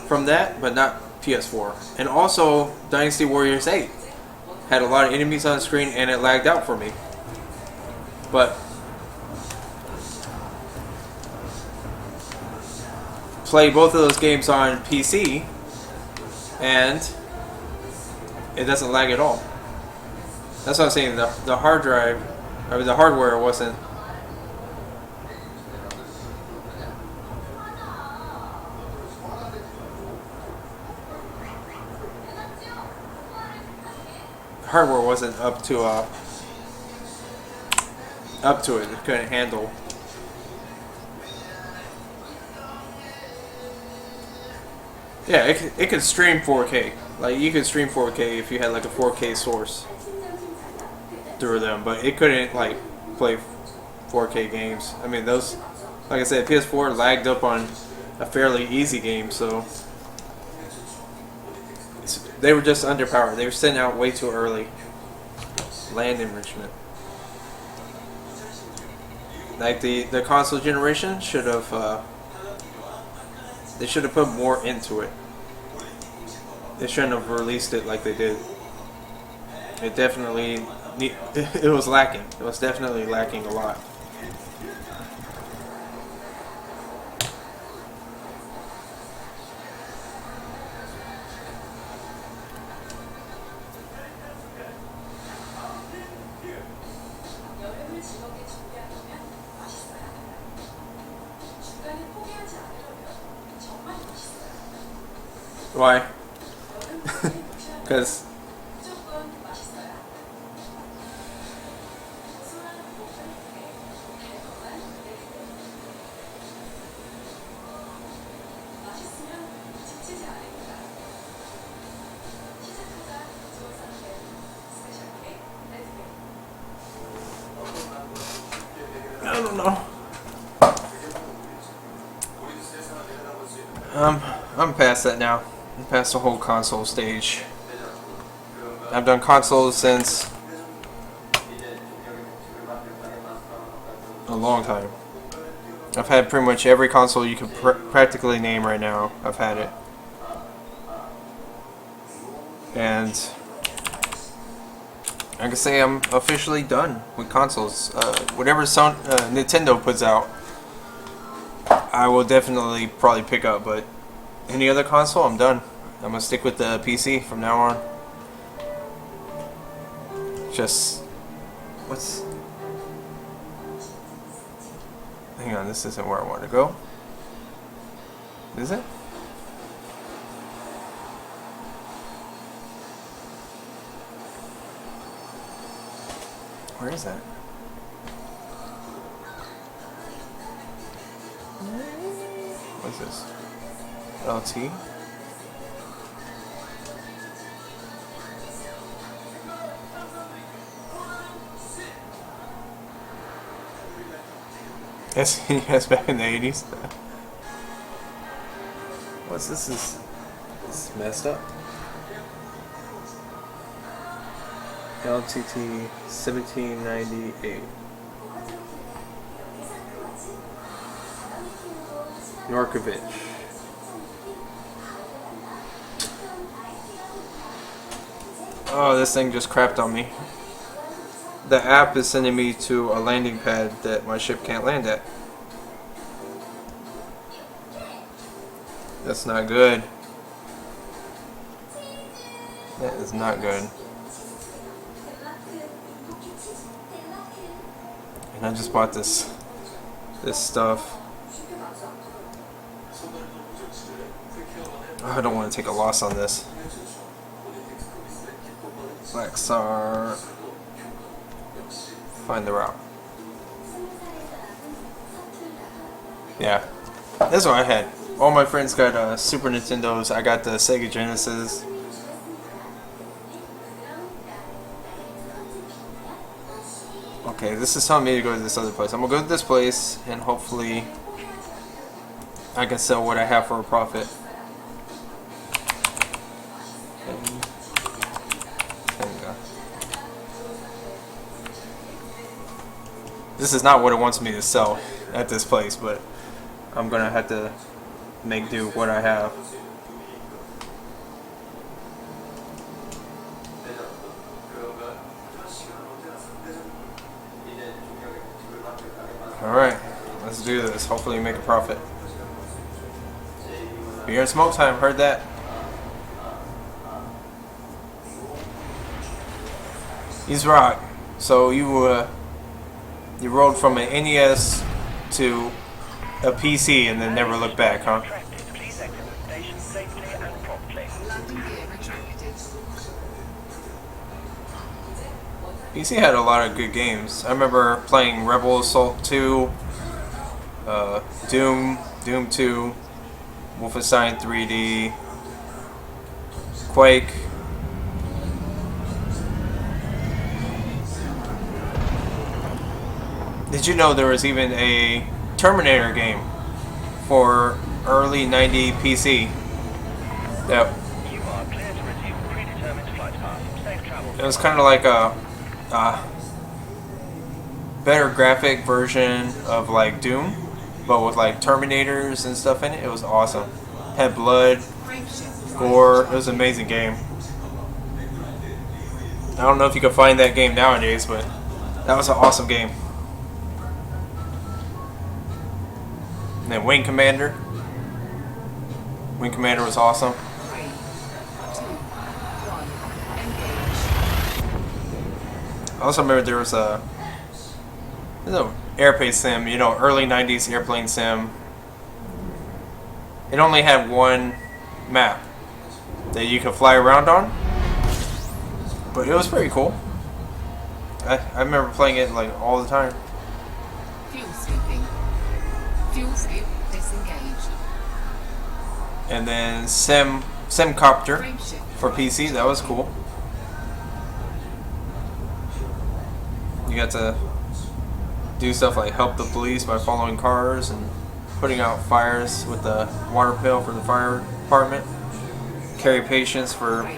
from that, but not PS4. And also Dynasty Warriors 8 had a lot of enemies on the screen and it lagged out for me. But play both of those games on PC and it doesn't lag at all. That's what I'm saying. The hard drive, I mean the hardware wasn't. Hardware wasn't up to it. It couldn't handle. Yeah, it could stream 4K. Like you could stream 4K if you had like a 4K source through them, but it couldn't like play 4K games. I mean those, like I said, PS4 lagged up on a fairly easy game, so they were just underpowered. They were sending out way too early. Land enrichment. Like the console generation should have. They should have put more into it. They shouldn't have released it like they did. It definitely. It was lacking. It was definitely lacking a lot. Why? Because I don't know. I'm past that now. I'm past the whole console stage. I've done consoles since a long time. I've had pretty much every console you could practically name right now. I've had it. And I can say I'm officially done with consoles. Whatever Nintendo puts out, I will definitely probably pick up, but any other console, I'm done. I'm gonna stick with the PC from now on. Just what's? Hang on, this isn't where I want to go. Is it? Where is that? What is this? LT? Yes, back in the 80s. What's this? This is messed up. LTT 1798. Norkovich. Oh, this thing just crapped on me. The app is sending me to a landing pad that my ship can't land at. That's not good. That is not good. And I just bought this stuff. Oh, I don't want to take a loss on this. Blackstar. Find the route. Yeah, that's what I had. All my friends got Super Nintendos. I got the Sega Genesis. Okay, this is telling me to go to this other place. I'm gonna go to this place and hopefully I can sell what I have for a profit. There we go. This is not what it wants me to sell at this place, but I'm gonna have to make do with what I have. Alright, let's do this. Hopefully make a profit. You're in smoke time, heard that? He's rock. So you rolled from an NES to a PC and then never looked back, huh? PC had a lot of good games. I remember playing Rebel Assault 2, Doom 2, Wolfenstein 3D, Quake. Did you know there was even a Terminator game for early 90 PC? That it was kind of like a better graphic version of like Doom, but with like Terminators and stuff in it. It was awesome. Had blood, gore. It was an amazing game. I don't know if you can find that game nowadays, but that was an awesome game. And then Wing Commander. Wing Commander was awesome. 3, 2, 1, engage. I also remember there was a airplane sim, you know, early 90s airplane sim. It only had one map that you could fly around on, but it was pretty cool. I remember playing it like all the time. Fuel sweeping. Fuel sweep disengaged. And then Simcopter Frame shift. for PC, that was cool. You got to do stuff like help the police by following cars and putting out fires with the water pail for the fire department. Carry patients for 3,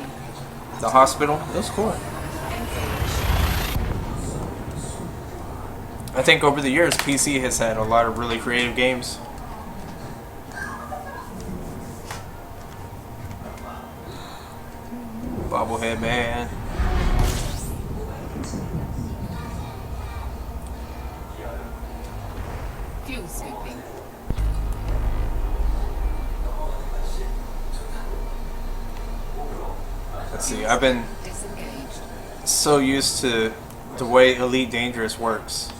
the hospital. It was cool. engage. I think over the years, PC has had a lot of really creative games. Bobblehead Man. Fuel sweeping. Let's see, I've been Disengaged. so used to the way Elite Dangerous works.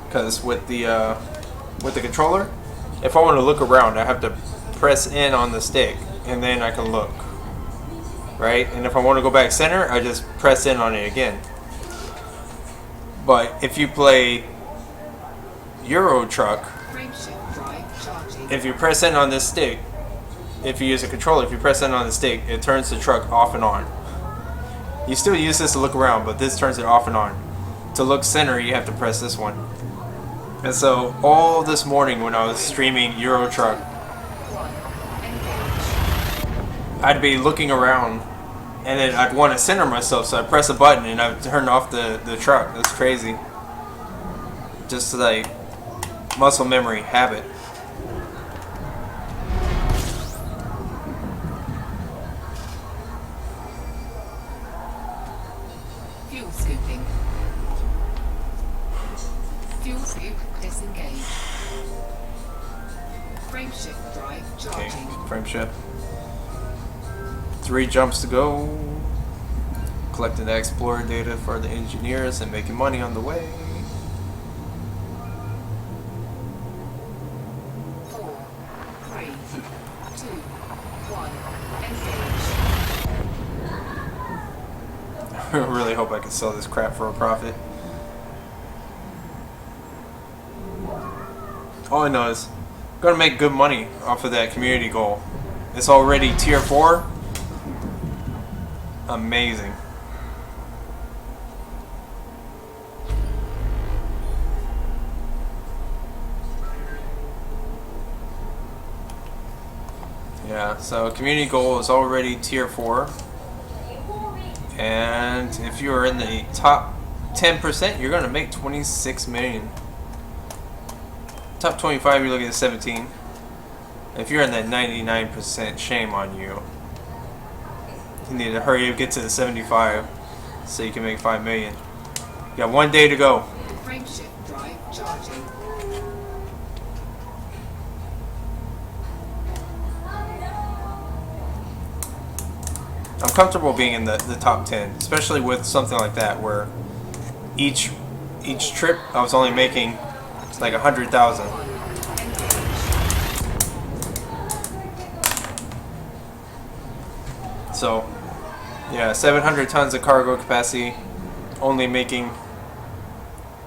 Because with the controller, if I want to look around, I have to press in on the stick, and then I can look. Right? And if I want to go back center, I just press in on it again. But if you play Euro Truck, Frame shift drive charging. if you press in on this stick, if you use a controller, if you press in on the stick, it turns the truck off and on. You still use this to look around, but this turns it off and on. To look center, you have to press this one. And so all this morning when I was streaming Euro Truck, 1. Engage. I'd be looking around and then I'd want to center myself, so I'd press a button and I'd turn off the truck. That's crazy. Just like muscle memory, habit. Fuel scooping. Fuel scoop disengaged. Frame shift drive Okay, charging. frame shift. 3 jumps to go. Collecting the Explorer data for the engineers and making money on the way. 4, 3, 2, 1. Engage. I really hope I can sell this crap for a profit. All I know is I'm gonna make good money off of that community goal. It's already tier 4. Amazing. Yeah, so community goal is already tier 4. And if you are in the top 10%, you're gonna make 26 million. Top 25, you're looking at 17. If you're in that 99%, shame on you. You need to hurry up, get to the 75, so you can make 5 million. You got 1 day to go. Frame shift drive charging. I'm comfortable being in the top 10, especially with something like that where each trip I was only making like 100,000. So yeah, 700 tons of cargo capacity, only making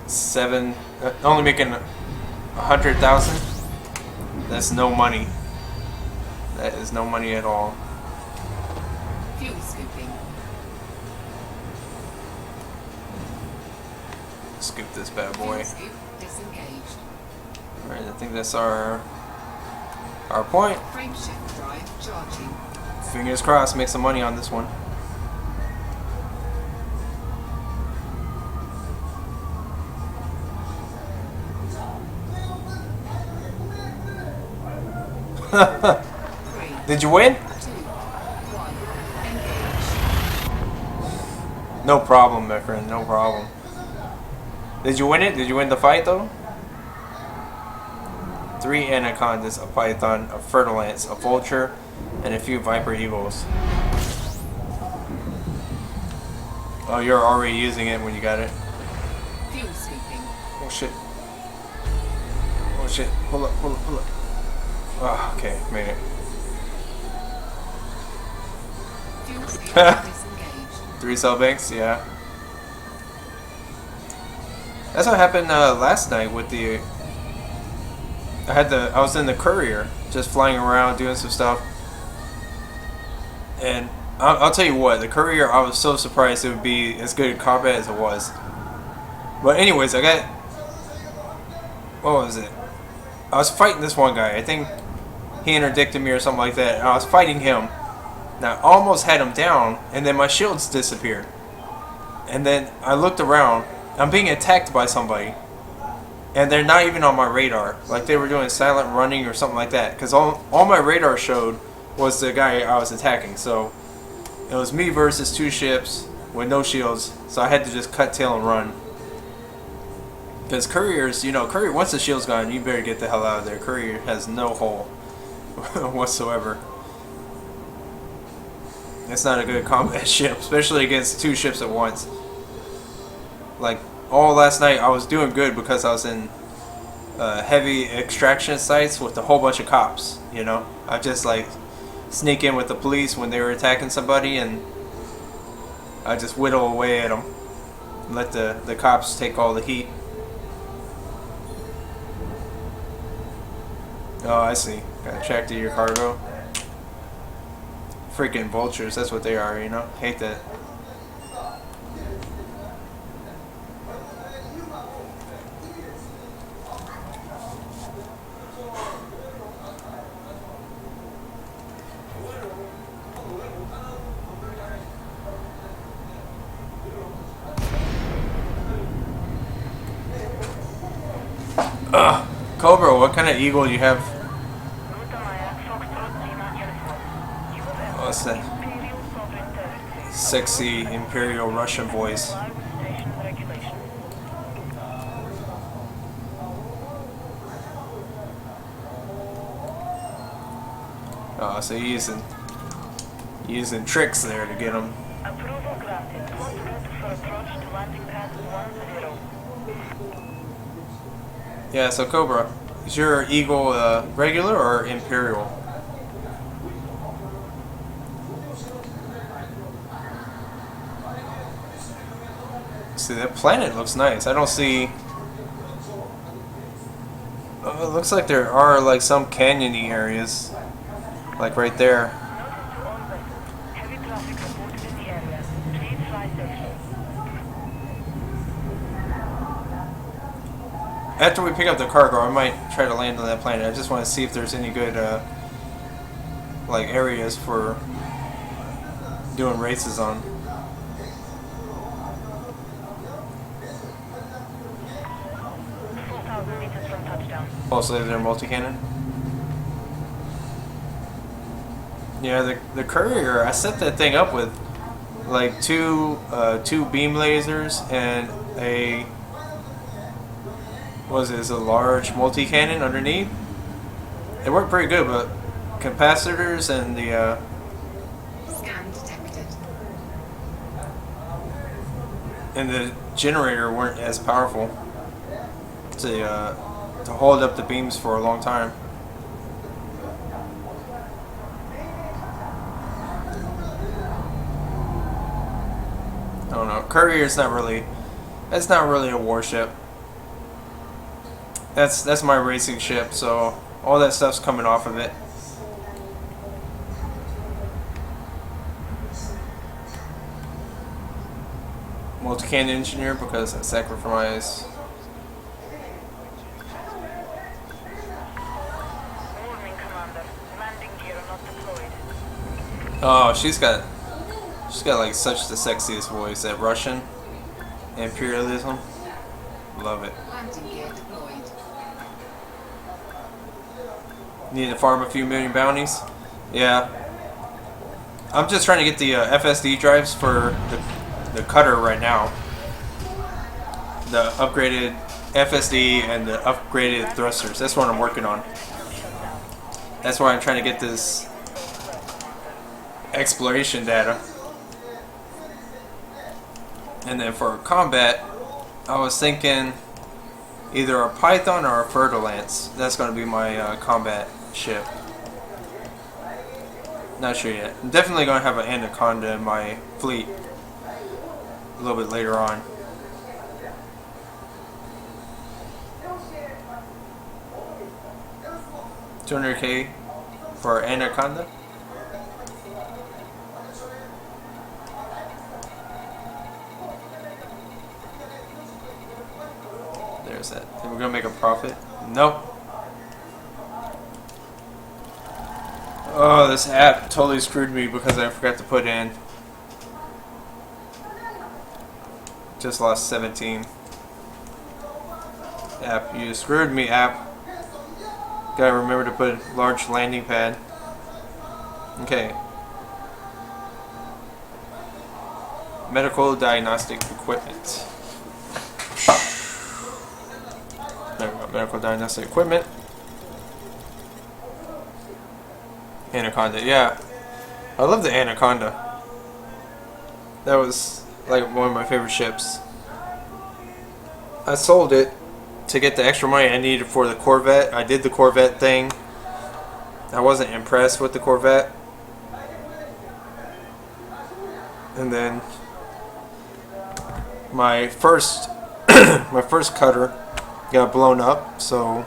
100,000. That's no money. That is no money at all. Fuel scooping. Scoop this bad boy. Fuel scoop disengaged. Alright, I think that's our point. Frame shift drive charging. Fingers crossed, make some money on this one. Did you win? 2, 1. Engage. No problem, my friend, no problem. Did you win it? Did you win the fight though? 3 anacondas, a python, a fertilance, a vulture, and a few viper eagles. Oh, you're already using it when you got it. Fuel scooping. Oh shit. Oh shit. Pull up, pull up, pull up. Oh, okay, made it. Fuel scoop disengaged. 3 cell banks, yeah. That's what happened last night with the. I was in the courier, just flying around doing some stuff, and I'll tell you what, the courier, I was so surprised it would be as good in combat as it was. But anyways, what was it? I was fighting this one guy. I think he interdicted me or something like that. And I was fighting him. Now I almost had him down, and then my shields disappeared. And then I looked around. I'm being attacked by somebody, and they're not even on my radar. Like they were doing silent running or something like that. Because all my radar showed was the guy I was attacking. So it was me versus 2 ships with no shields. So I had to just cut tail and run. Because couriers, courier, once the shield's gone, you better get the hell out of there. Courier has no hole whatsoever. It's not a good combat ship, especially against 2 ships at once. Like, all last night I was doing good because I was in heavy extraction sites with a whole bunch of cops, I just like sneak in with the police when they were attacking somebody, and I just whittle away at them. Let the cops take all the heat. Oh, I see. Gotta check to your cargo. Freaking vultures, that's what they are, Hate that. Cobra, what kind of eagle do you have? What's that? Sexy Imperial Russian voice. Oh, so you're using tricks there to get them. Approval granted. Plot route for approach to landing pad 10. Yeah, so Cobra, is your eagle regular or Imperial? See, that planet looks nice. I don't see... Oh, it looks like there are like some canyony areas. Like right there. Notice to all vessels. Heavy traffic reported in the area. Please fly safely. After we pick up the cargo, I might try to land on that planet. I just want to see if there's any good like areas for doing races on. 4,000 meters from touchdown. Also, they're multi-cannon. Yeah, the courier, I set that thing up with like two beam lasers and a a large multi-cannon underneath. It worked pretty good, but capacitors and the Scan detected. and the generator weren't as powerful to hold up the beams for a long time. I don't know. Courier's not really. That's not really a warship. That's my racing ship. So all that stuff's coming off of it. Multi-cannon engineer because I sacrifice. Warning, Commander. Landing gear not deployed. Oh, she's got like such the sexiest voice. That Russian imperialism. Love it. Landing gear deployed. Need to farm a few million bounties. Yeah. I'm just trying to get the FSD drives for the cutter right now. The upgraded FSD and the upgraded thrusters. That's what I'm working on. That's why I'm trying to get this exploration data. And then for combat, I was thinking either a Python or a Fer-de-Lance. That's going to be my combat ship. Not sure yet. I'm definitely going to have an Anaconda in my fleet a little bit later on. $200K for Anaconda. There's that. Think we're gonna make a profit? Nope. Oh, this app totally screwed me because I forgot to put in. Just lost 17. App, you screwed me, app. Gotta remember to put a large landing pad. Okay. Medical diagnostic equipment. There we go, medical diagnostic equipment. Anaconda, yeah. I love the Anaconda. That was like one of my favorite ships. I sold it to get the extra money I needed for the Corvette. I did the Corvette thing. I wasn't impressed with the Corvette. And then my first my first cutter got blown up, so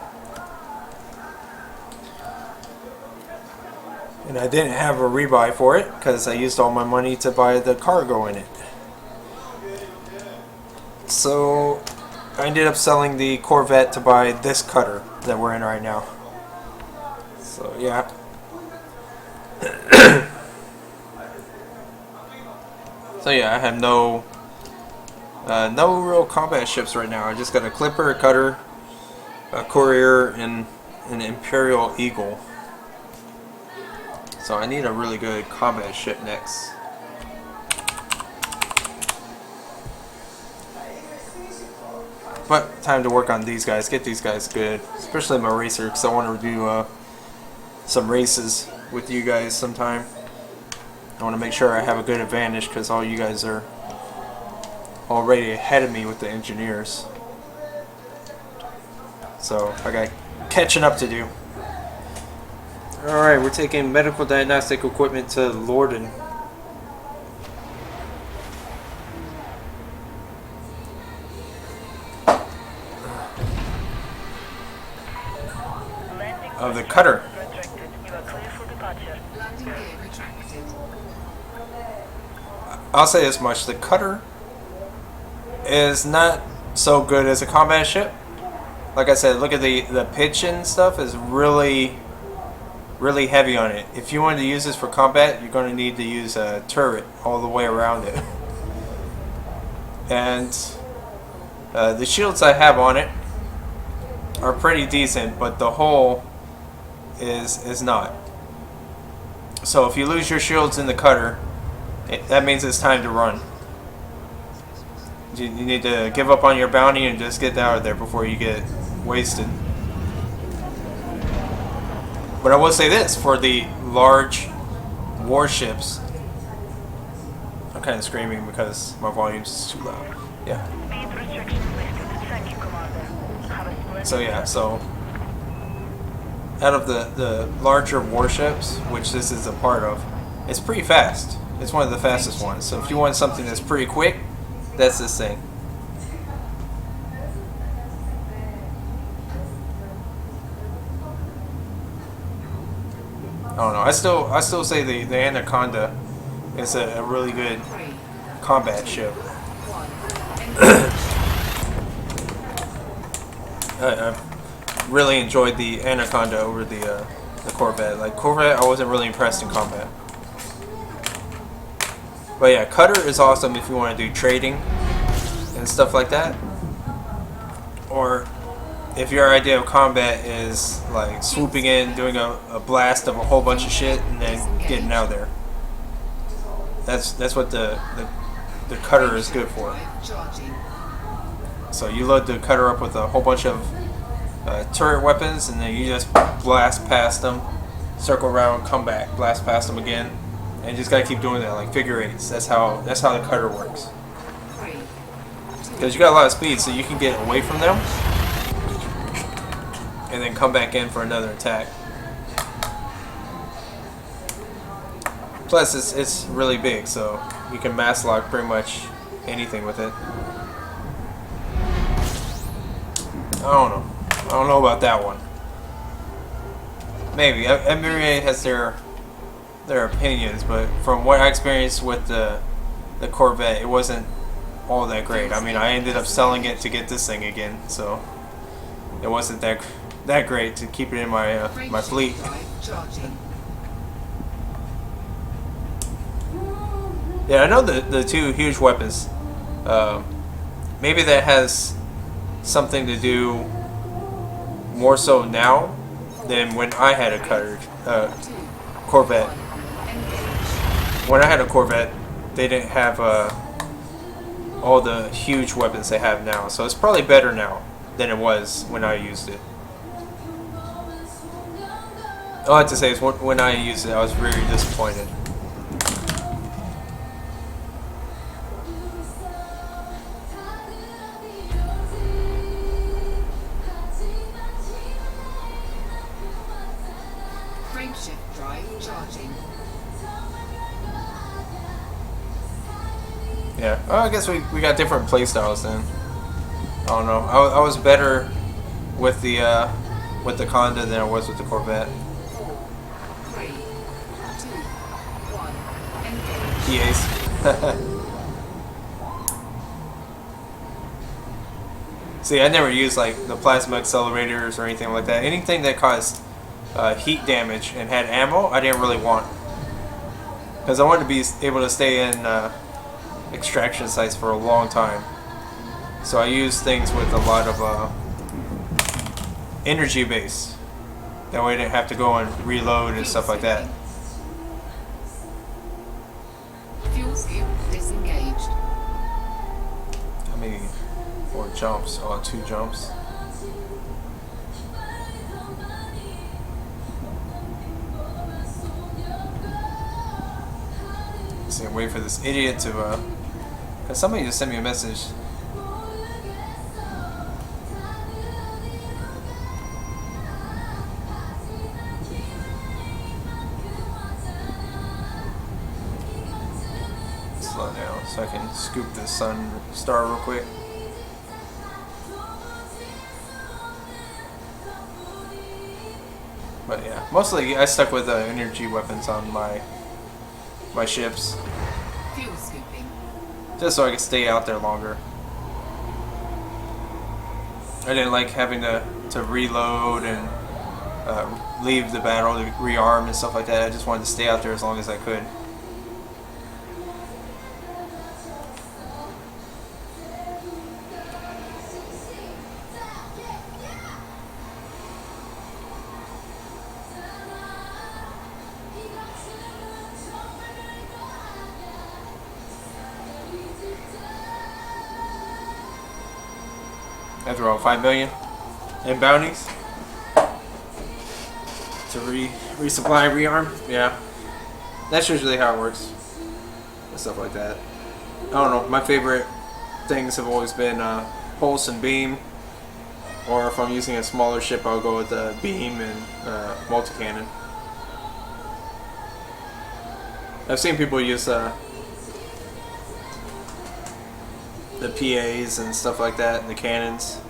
and I didn't have a rebuy for it because I used all my money to buy the cargo in it. So I ended up selling the Corvette to buy this cutter that we're in right now. So yeah. So yeah, I have no real combat ships right now. I just got a clipper, a cutter, a Courier and an Imperial Eagle. So I need a really good combat ship next. But time to work on these guys, get these guys good, especially my racer, because I want to do some races with you guys sometime. I want to make sure I have a good advantage because all you guys are already ahead of me with the engineers. So I got catching up to do. Alright, we're taking medical diagnostic equipment to Lorden. Of the cutter. Landing gear retracted. I'll say this much, the cutter is not so good as a combat ship. Like I said, look at the pitch and stuff is really heavy on it. If you want to use this for combat, you're going to need to use a turret all the way around it. And the shields I have on it are pretty decent, but the hull is not. So if you lose your shields in the cutter, that means it's time to run. You need to give up on your bounty and just get out of there before you get wasted. But I will say this, for the large warships, I'm kind of screaming because my volume is too loud. Yeah. So yeah, so out of the larger warships, which this is a part of, it's pretty fast. It's one of the fastest ones. So if you want something that's pretty quick, that's this thing. I don't know. I still say the Anaconda is a really good combat ship. I've really enjoyed the Anaconda over the Corvette. Like Corvette, I wasn't really impressed in combat. But yeah, Cutter is awesome if you want to do trading and stuff like that. Or if your idea of combat is like swooping in, doing a blast of a whole bunch of shit, and then getting out there. That's what the Cutter is good for. So you load the Cutter up with a whole bunch of turret weapons, and then you just blast past them, circle around, come back, blast past them again, and you just gotta keep doing that like figure eights. That's how the Cutter works. Because you got a lot of speed, so you can get away from them and then come back in for another attack. Plus, it's really big, so you can mass lock pretty much anything with it. I don't know about that one. Maybe everybody has their opinions, but from what I experienced with the Corvette, it wasn't all that great. I mean, I ended up selling it to get this thing again, so it wasn't that great to keep it in my my fleet. Yeah, I know the two huge weapons. Maybe that has something to do more so now than when I had a Corvette. When I had a Corvette, they didn't have all the huge weapons they have now, so it's probably better now than it was when I used it. All I have to say is when I used it, I was very disappointed. Frameshift drive charging. Yeah, well, I guess we got different playstyles then. I don't know. I was better with the Conda than I was with the Corvette. 3, 2, 1, engage. EAs. See, I never used like the plasma accelerators or anything like that. Anything that caused heat damage and had ammo, I didn't really want. Because I wanted to be able to stay in extraction sites for a long time. So I use things with a lot of energy base. That way I didn't have to go and reload and stuff like that. Fuel scoop disengaged. How many more jumps? Oh, 2 jumps. See, I'm waiting for this idiot to, cause somebody just sent me a message. Slow down so I can scoop the star real quick. But yeah, mostly I stuck with energy weapons on my ships, Fuel scooping. just so I could stay out there longer. I didn't like having to reload and leave the battle to rearm and stuff like that. I just wanted to stay out there as long as I could. After all, 5 million in bounties to resupply, rearm. Yeah, that's usually how it works and stuff like that. I don't know. My favorite things have always been pulse and beam, or if I'm using a smaller ship, I'll go with beam and multi-cannon. I've seen people use the PAs and stuff like that, and the cannons.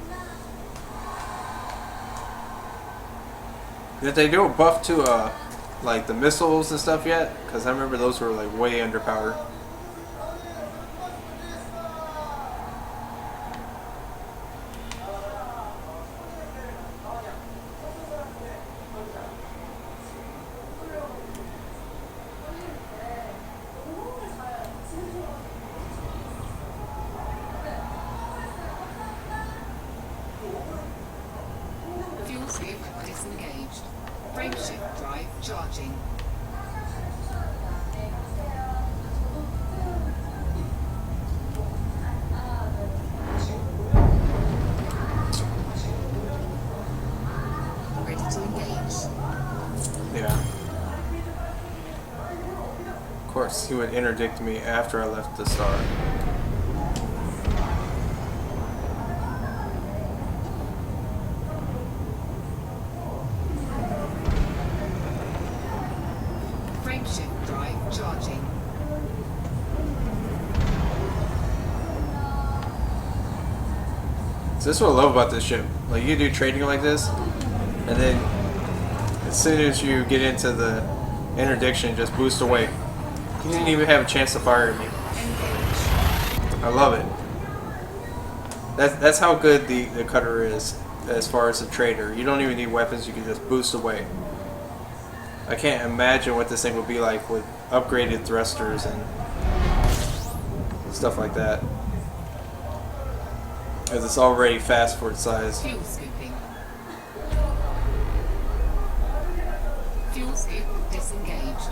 Did they do a buff to like the missiles and stuff yet? Because I remember those were like way underpowered. Fuel scoop disengaged. Frameshift drive charging. Ready to engage. Yeah. Of course, he would interdict me after I left the star. Frameshift drive charging. So this is what I love about this ship. Like, you do trading like this, and then as soon as you get into the interdiction, just boost away. You didn't even have a chance to fire at me. Engage. I love it. That's how good the cutter is as far as a trader. You don't even need weapons, you can just boost away. I can't imagine what this thing would be like with upgraded thrusters and stuff like that. Because it's already fast for its size. Fuel scooping. Fuel scoop disengaged.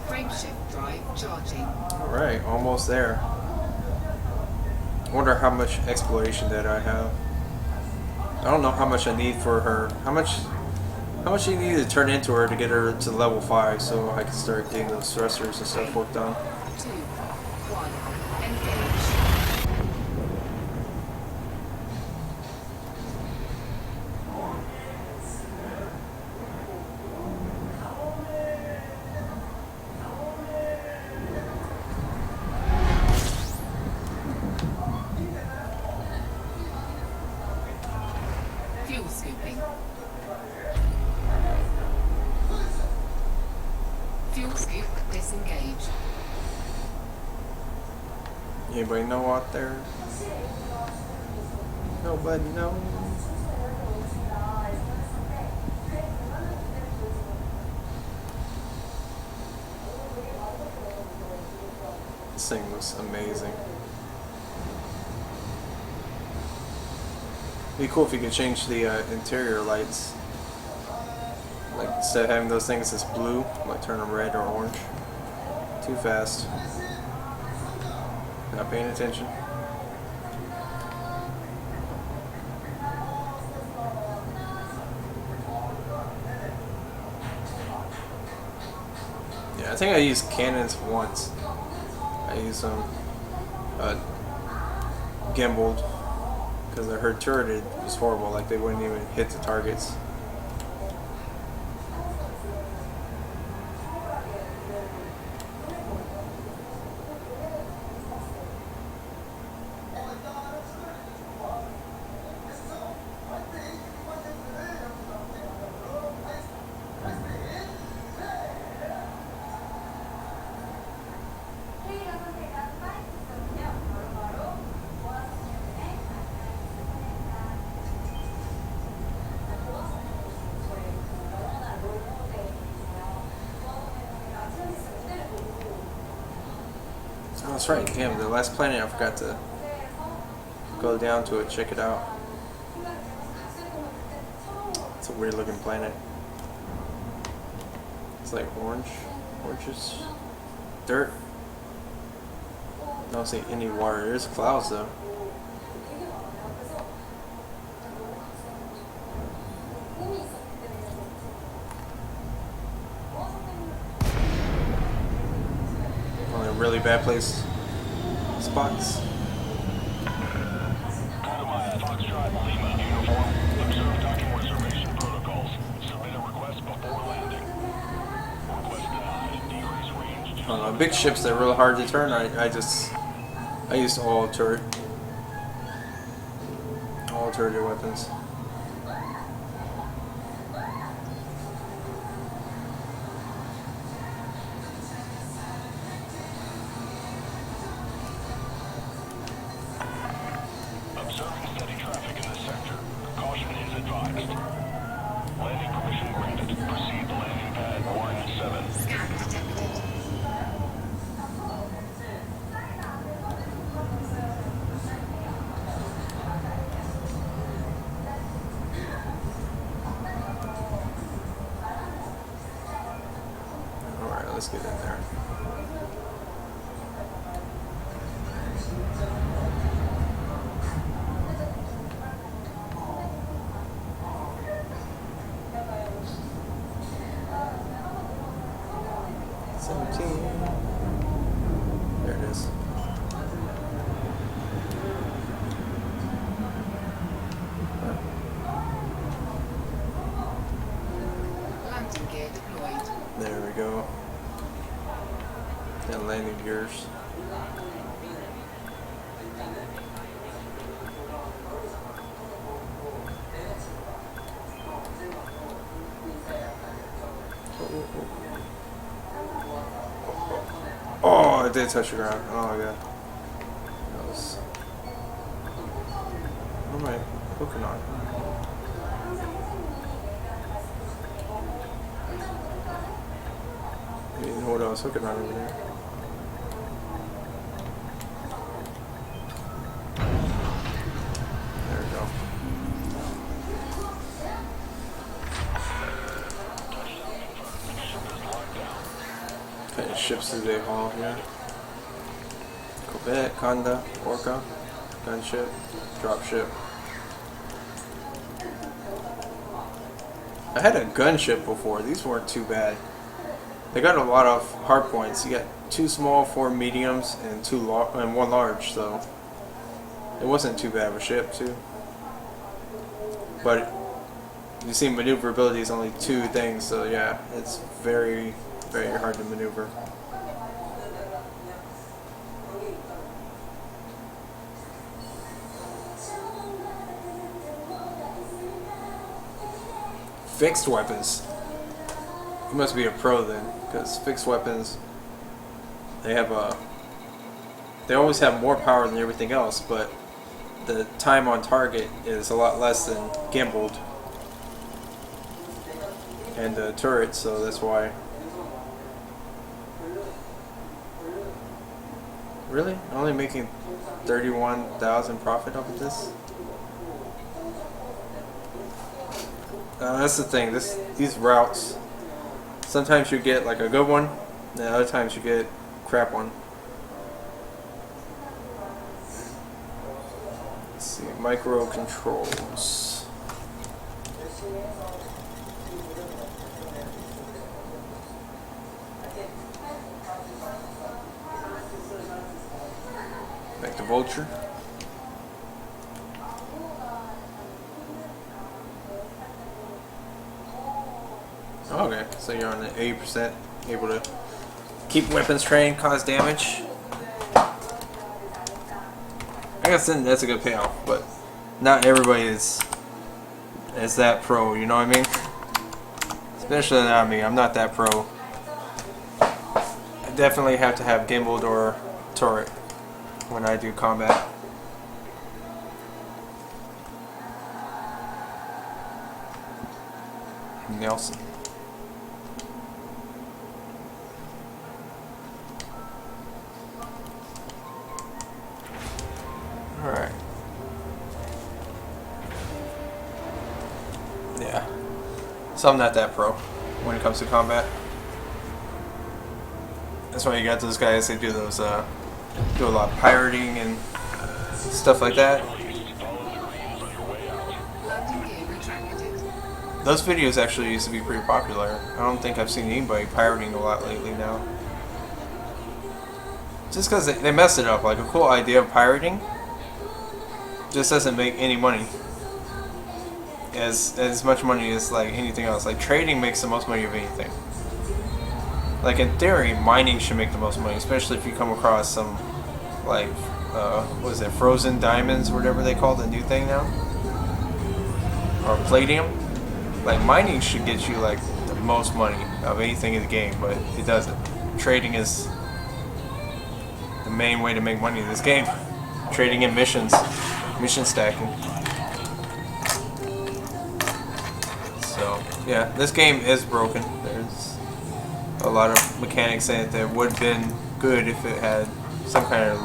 Frameshift drive charging. Alright, almost there. I wonder how much exploration that I have. I don't know how much I need for her. How much do you need to turn into her to get her to level 5 so I can start getting those thrusters and stuff worked on? 2, 1, engage. Fuel scooping. Fuel scoop disengaged. Anybody know out there? Nobody knows. This thing looks amazing. Be cool if you could change the interior lights. Like instead of having those things as blue, like turn them red or orange. Too fast. Not paying attention. Yeah, I think I used cannons once. I used them gimbaled because her turret was horrible. Like they wouldn't even hit the targets. Oh, that's right. Damn, the last planet I forgot to go down to it, check it out. It's a weird looking planet. It's like oranges, dirt. I don't see any water. There's clouds though. Really bad place spots. Foxtrot Lima uniform. Observe docking reservation protocols. Submit a request before landing. Request denied. Decrease range. I don't know, big ships that are really hard to turn. I used all turret weapons. Observing steady traffic in the sector. Caution is advised. Landing permission granted. Proceed to landing pad 17. Scan detected. Alright, let's get in there. There it is. Landing gear deployed. There we go. And landing gears. Oh, it did touch the ground. Oh my god. That was. What am I hooking on? I didn't know what I was hooking on over there. There we go. What kind of ships do they haul here? Corvette, Conda, Orca, gunship, dropship. I had a gunship before. These weren't too bad. They got a lot of hard points. You got 2 small, 4 mediums, and 1 large. So it wasn't too bad of a ship too. But you see, maneuverability is only 2 things. So yeah, it's very, very hard to maneuver. Fixed weapons. You must be a pro then, because fixed weapons, they always have more power than everything else, but the time on target is a lot less than gimbaled and the turret, so that's why. Really? Only making 31,000 profit off of this? That's the thing. These routes. Sometimes you get like a good one, and other times you get crap one. Let's see, microcontrols. Back to Vulture. Okay, so you're on the 80%, able to keep weapons trained, cause damage. I guess then that's a good payoff, but not everybody is that pro, you know what I mean? Especially not me, I'm not that pro. I definitely have to have gimbaled or turret when I do combat. Nelson. Alright. Yeah. So I'm not that pro when it comes to combat. That's why you got those guys, they do those, do a lot of pirating and stuff like that. Those videos actually used to be pretty popular. I don't think I've seen anybody pirating a lot lately now. Just because they messed it up. Like, a cool idea of pirating just doesn't make any money. As much money as like anything else. Like, trading makes the most money of anything. Like, in theory, mining should make the most money, especially if you come across some, like, what is it, frozen diamonds, or whatever they call the new thing now? Or palladium? Like, mining should get you, like, the most money of anything in the game, but it doesn't. Trading is the main way to make money in this game. Trading and missions. Mission stacking. So, yeah, this game is broken. There's a lot of mechanics in it that would have been good if it had some kind of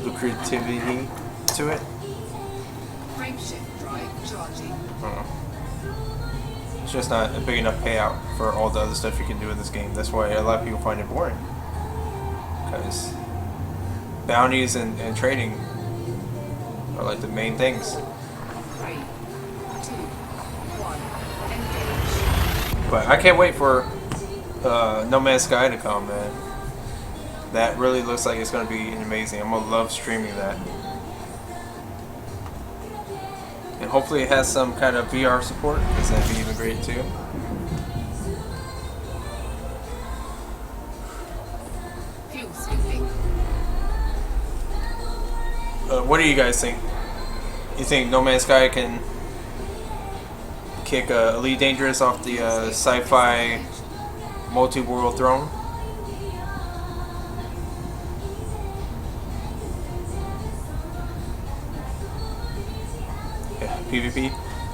lucrativity to it. Frameshift drive charging. I don't know. It's just not a big enough payout for all the other stuff you can do in this game. That's why a lot of people find it boring. Because bounties and trading are like the main things. 3, 2, 1, engage. But I can't wait for No Man's Sky to come, man. That really looks like it's going to be amazing. I'm going to love streaming that. And hopefully it has some kind of VR support, because that'd be even great too. Fuel scooping. What do you guys think? You think No Man's Sky can kick Elite Dangerous off the sci-fi multi-world throne? Yeah, PvP?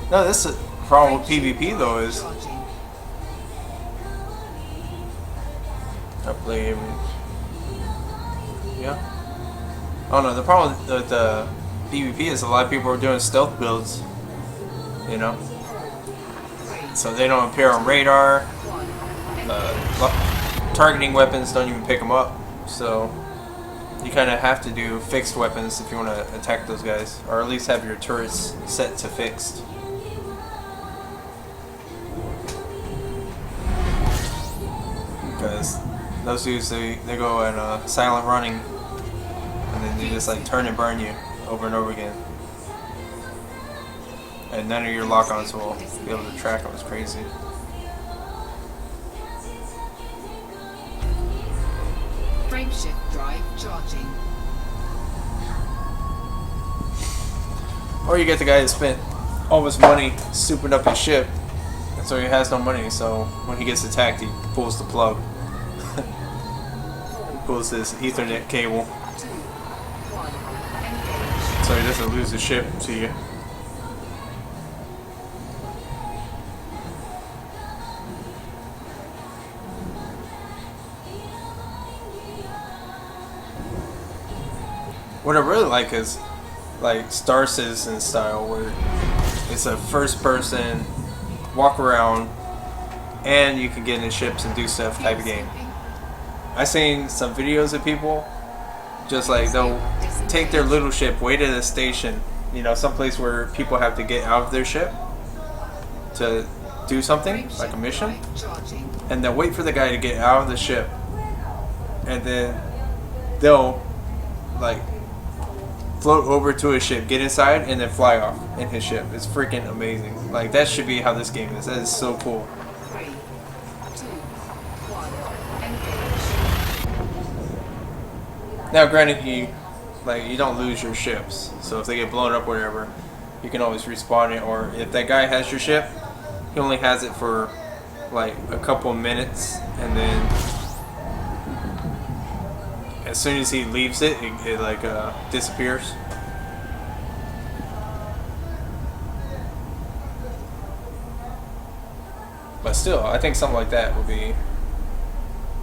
No, this is the problem with PvP though is I play every... Yeah. Oh no, the problem with the PvP is a lot of people are doing stealth builds, you know, so they don't appear on radar. Targeting weapons don't even pick them up, so you kind of have to do fixed weapons if you want to attack those guys, or at least have your turrets set to fixed. Because those dudes, they go in silent running, and then they just like turn and burn you over and over again. And none of your lock-ons will be able to track them. It's crazy. Frameshift drive charging. Or you get the guy that spent all his money souping up his ship, and so he has no money, so when he gets attacked he pulls the plug. He pulls this Ethernet cable, 2, 1, engage. so he doesn't lose his ship to you. What I really like is like Star Citizen style, where it's a first person walk around, and you can get in ships and do stuff type of game. I've seen some videos of people just like they'll take their little ship, wait at a station, you know, someplace where people have to get out of their ship to do something like a mission, and they'll wait for the guy to get out of the ship, and then they'll like float over to his ship, get inside, and then fly off in his ship. It's freaking amazing. Like, that should be how this game is. That is so cool. 3, 2, 1, engage. Now, granted, you don't lose your ships, so if they get blown up or whatever, you can always respawn it. Or if that guy has your ship, he only has it for like a couple minutes, and then as soon as he leaves it, it like disappears. But still, I think something like that would be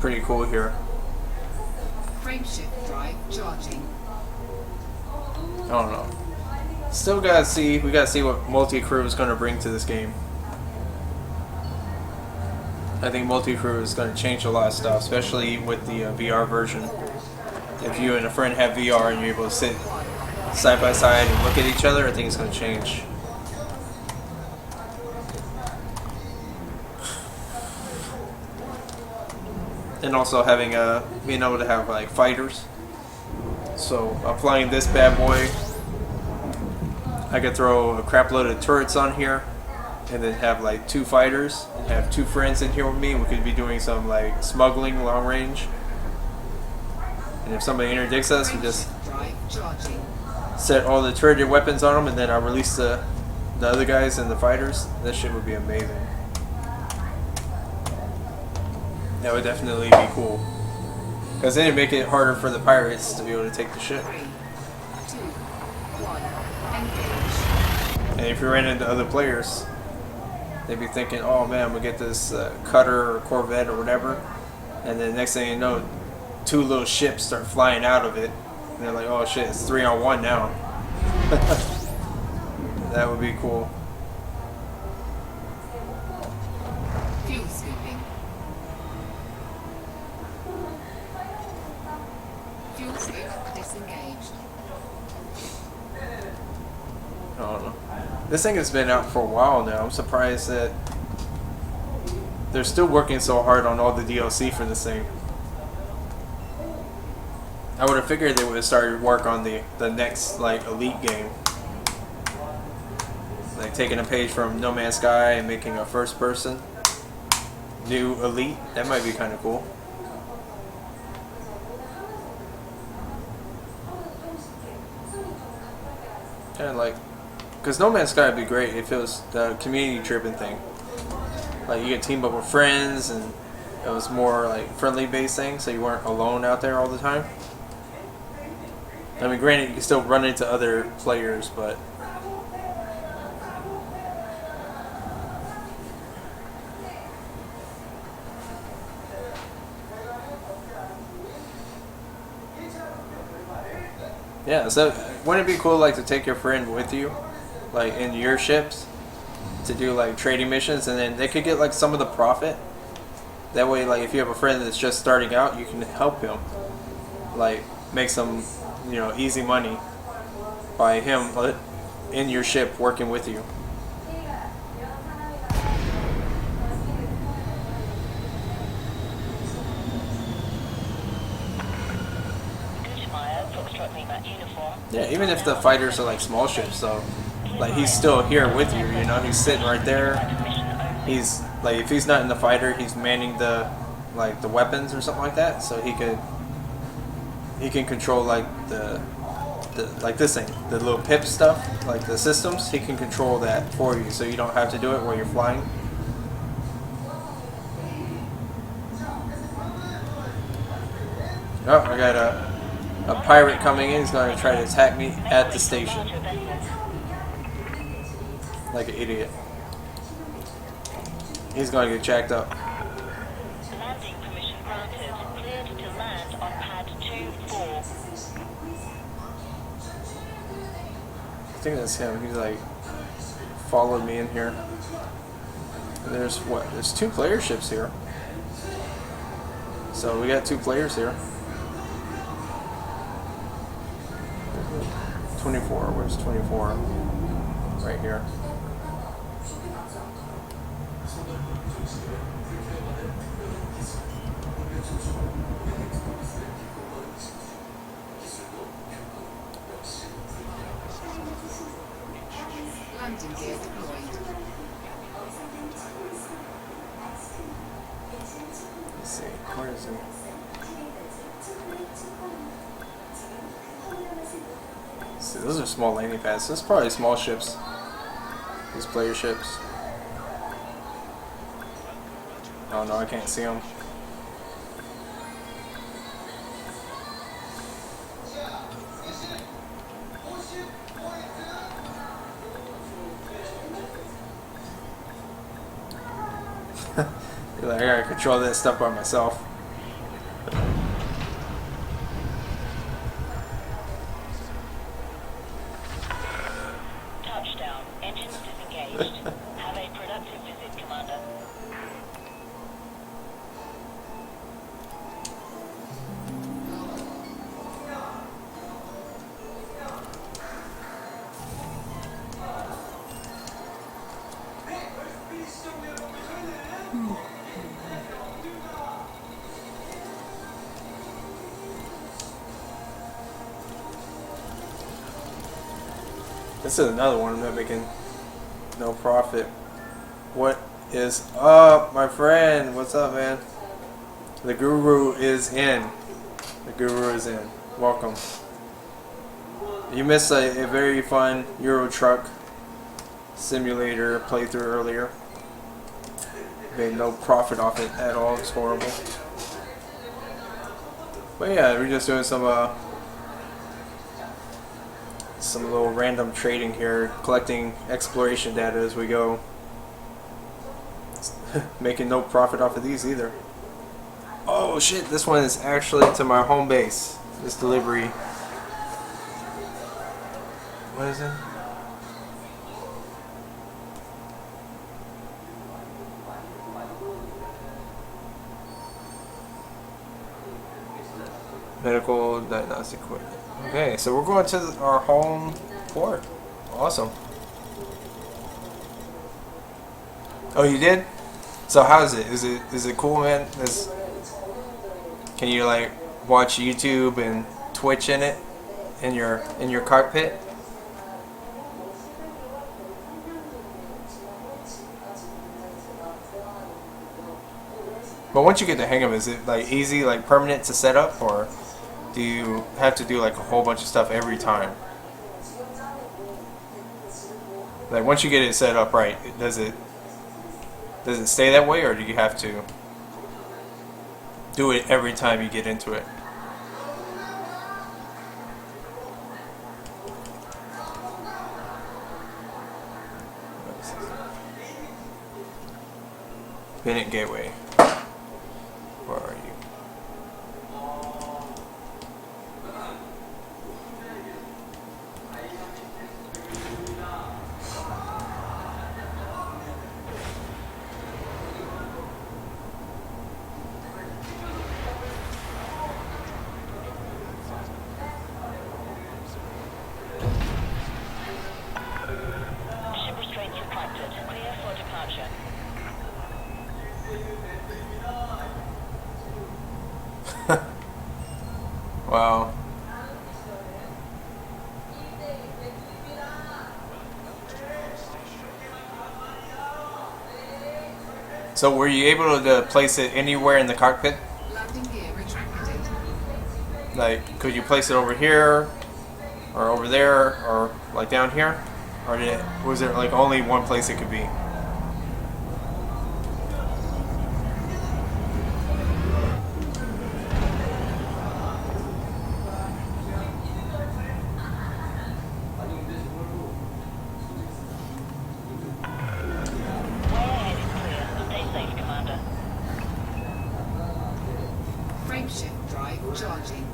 pretty cool here. Frameshift drive charging. I don't know. Still gotta see. We gotta see what multi-crew is gonna bring to this game. I think multi-crew is gonna change a lot of stuff, especially with the VR version. If you and a friend have VR and you're able to sit side by side and look at each other, I think it's gonna change. And also having being able to have like fighters. So I'm flying this bad boy. I could throw a crap load of turrets on here, and then have like 2 fighters, and have 2 friends in here with me. We could be doing some like smuggling long range. And if somebody interdicts us, we just set all the turreted weapons on them, and then I release the other guys and the fighters. That shit would be amazing. That would definitely be cool. Because then it'd make it harder for the pirates to be able to take the ship. 3, 2, 1, engage. And if you ran into other players, they'd be thinking, oh man, I'm gonna get this cutter or corvette or whatever. And then next thing you know, 2 little ships start flying out of it. And they're like, oh shit, it's 3-on-1 now. That would be cool. Fuel scooping. Fuel scoop disengaged. I don't know. This thing has been out for a while now. I'm surprised that they're still working so hard on all the DLC for this thing. I would have figured they would have started work on the next like Elite game. Like taking a page from No Man's Sky and making a first person new Elite. That might be kind of cool. Kind of like, because No Man's Sky would be great if it was the community driven thing. Like you could team up with friends, and it was more like friendly based thing, so you weren't alone out there all the time. I mean, granted, you can still run into other players, but yeah. So wouldn't it be cool, like, to take your friend with you, like in your ships, to do like trading missions, and then they could get like some of the profit. That way, like if you have a friend that's just starting out, you can help him, like make some, you know, easy money by him in your ship working with you. Yeah, even if the fighters are like small ships, though, like he's still here with you. You know, he's sitting right there. He's like, if he's not in the fighter, he's manning the weapons or something like that. So he can control like the like this thing, the little pip stuff, like the systems. He can control that for you, so you don't have to do it while you're flying. Oh, I got a pirate coming in. He's going to try to attack me at the station. Like an idiot. He's going to get jacked up. Landing permission granted. Cleared to land on pad 2-4. I think that's him. He's like followed me in here. And there's what? There's 2 player ships here. So we got 2 players here. 24. Where's 24? Right here. Landing gear deployed. Let's see. Where is he? See, those are small landing pads. Those are probably small ships. These player ships. Oh no, I can't see them. I gotta control that stuff by myself. Touchdown. Engines disengaged. Have a productive visit, Commander. This is another one I'm not making no profit. What is up, my friend? What's up, man? The guru is in. The guru is in. Welcome. You missed a very fun Euro Truck simulator playthrough earlier. Made no profit off it at all. It's horrible. But yeah, we're just doing some little random trading here, collecting exploration data as we go. Making no profit off of these either. Oh shit, this one is actually to my home base. This delivery. What is it? Medical diagnostic equipment. Okay, so we're going to our home port. Awesome. Oh, you did? So how is it? Is it cool, man? Can you like watch YouTube and Twitch in it in your cockpit? But once you get the hang of it, is it like easy, like permanent to set up, or do you have to do like a whole bunch of stuff every time? Like once you get it set up right, does it stay that way, or do you have to do it every time you get into it? Bennett Gateway. Where are you? Ship restraints retracted. Clear for departure. Wow. So were you able to place it anywhere in the cockpit? Landing gear retracted. Like, could you place it over here, or over there, or like down here? Or was there like only one place it could be? Way ahead is clear. Stay safe, Commander. Frameshift drive charging.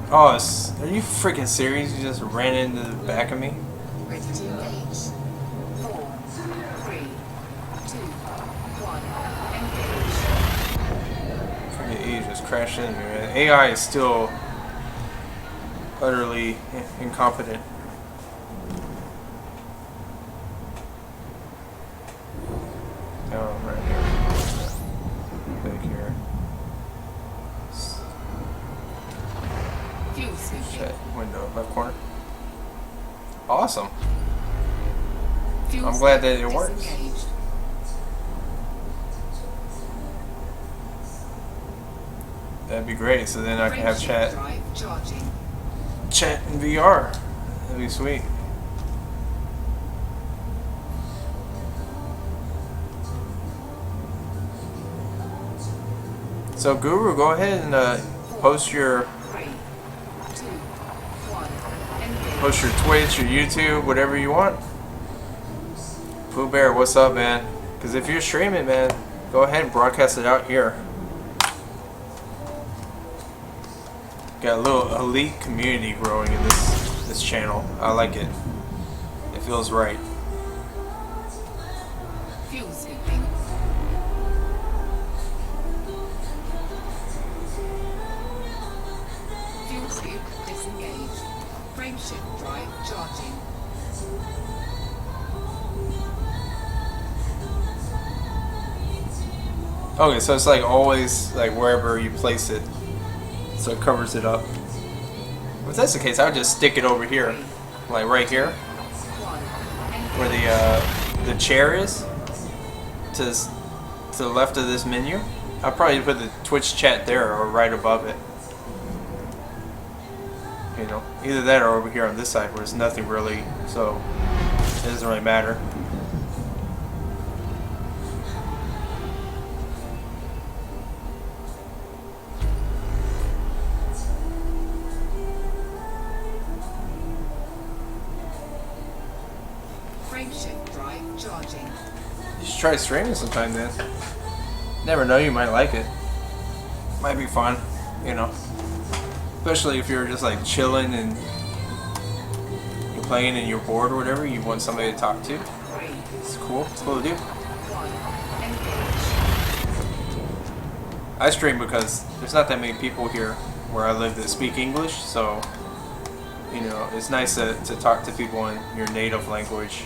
Oh, are you freaking serious? You just ran into the back of me? Ready to engage. 4, 3, 2, 1. Engage. Freaking E just crashed into me, man. AI is still utterly incompetent. Oh, right here. Back here. Fuel scooping. Shit. Window, left corner. Awesome. Fuel I'm glad that it scoop works. disengaged. That'd be great. So then I can have Frameshift chat drive charging. in VR. That'd be sweet. So Guru, go ahead and post your 3, 2, 1. Engage. post your Twitch, your YouTube, whatever you want. Pooh Bear, what's up, man? Because if you're streaming, man, go ahead and broadcast it out here. Got a little elite community growing in this channel. I like it. It feels right. Fuel scooping. Fuel scoop disengaged. Frameshift drive charging. Okay, so it's like always like wherever you place it, so it covers it up. If that's the case, I would just stick it over here, like right here, 1. where the chair is, to the left of this menu. I'll probably put the Twitch chat there or right above it. You know, either that or over here on this side where there's nothing really, so it doesn't really matter. Frameshift drive charging. You should try streaming sometime then. Never know, you might like it. Might be fun, you know. Especially if you're just like chilling and you're playing and you're bored or whatever, you want somebody to talk to. 3, It's cool. It's cool to do. 1. Engage. I stream because there's not that many people here where I live that speak English, so you know, it's nice to talk to people in your native language.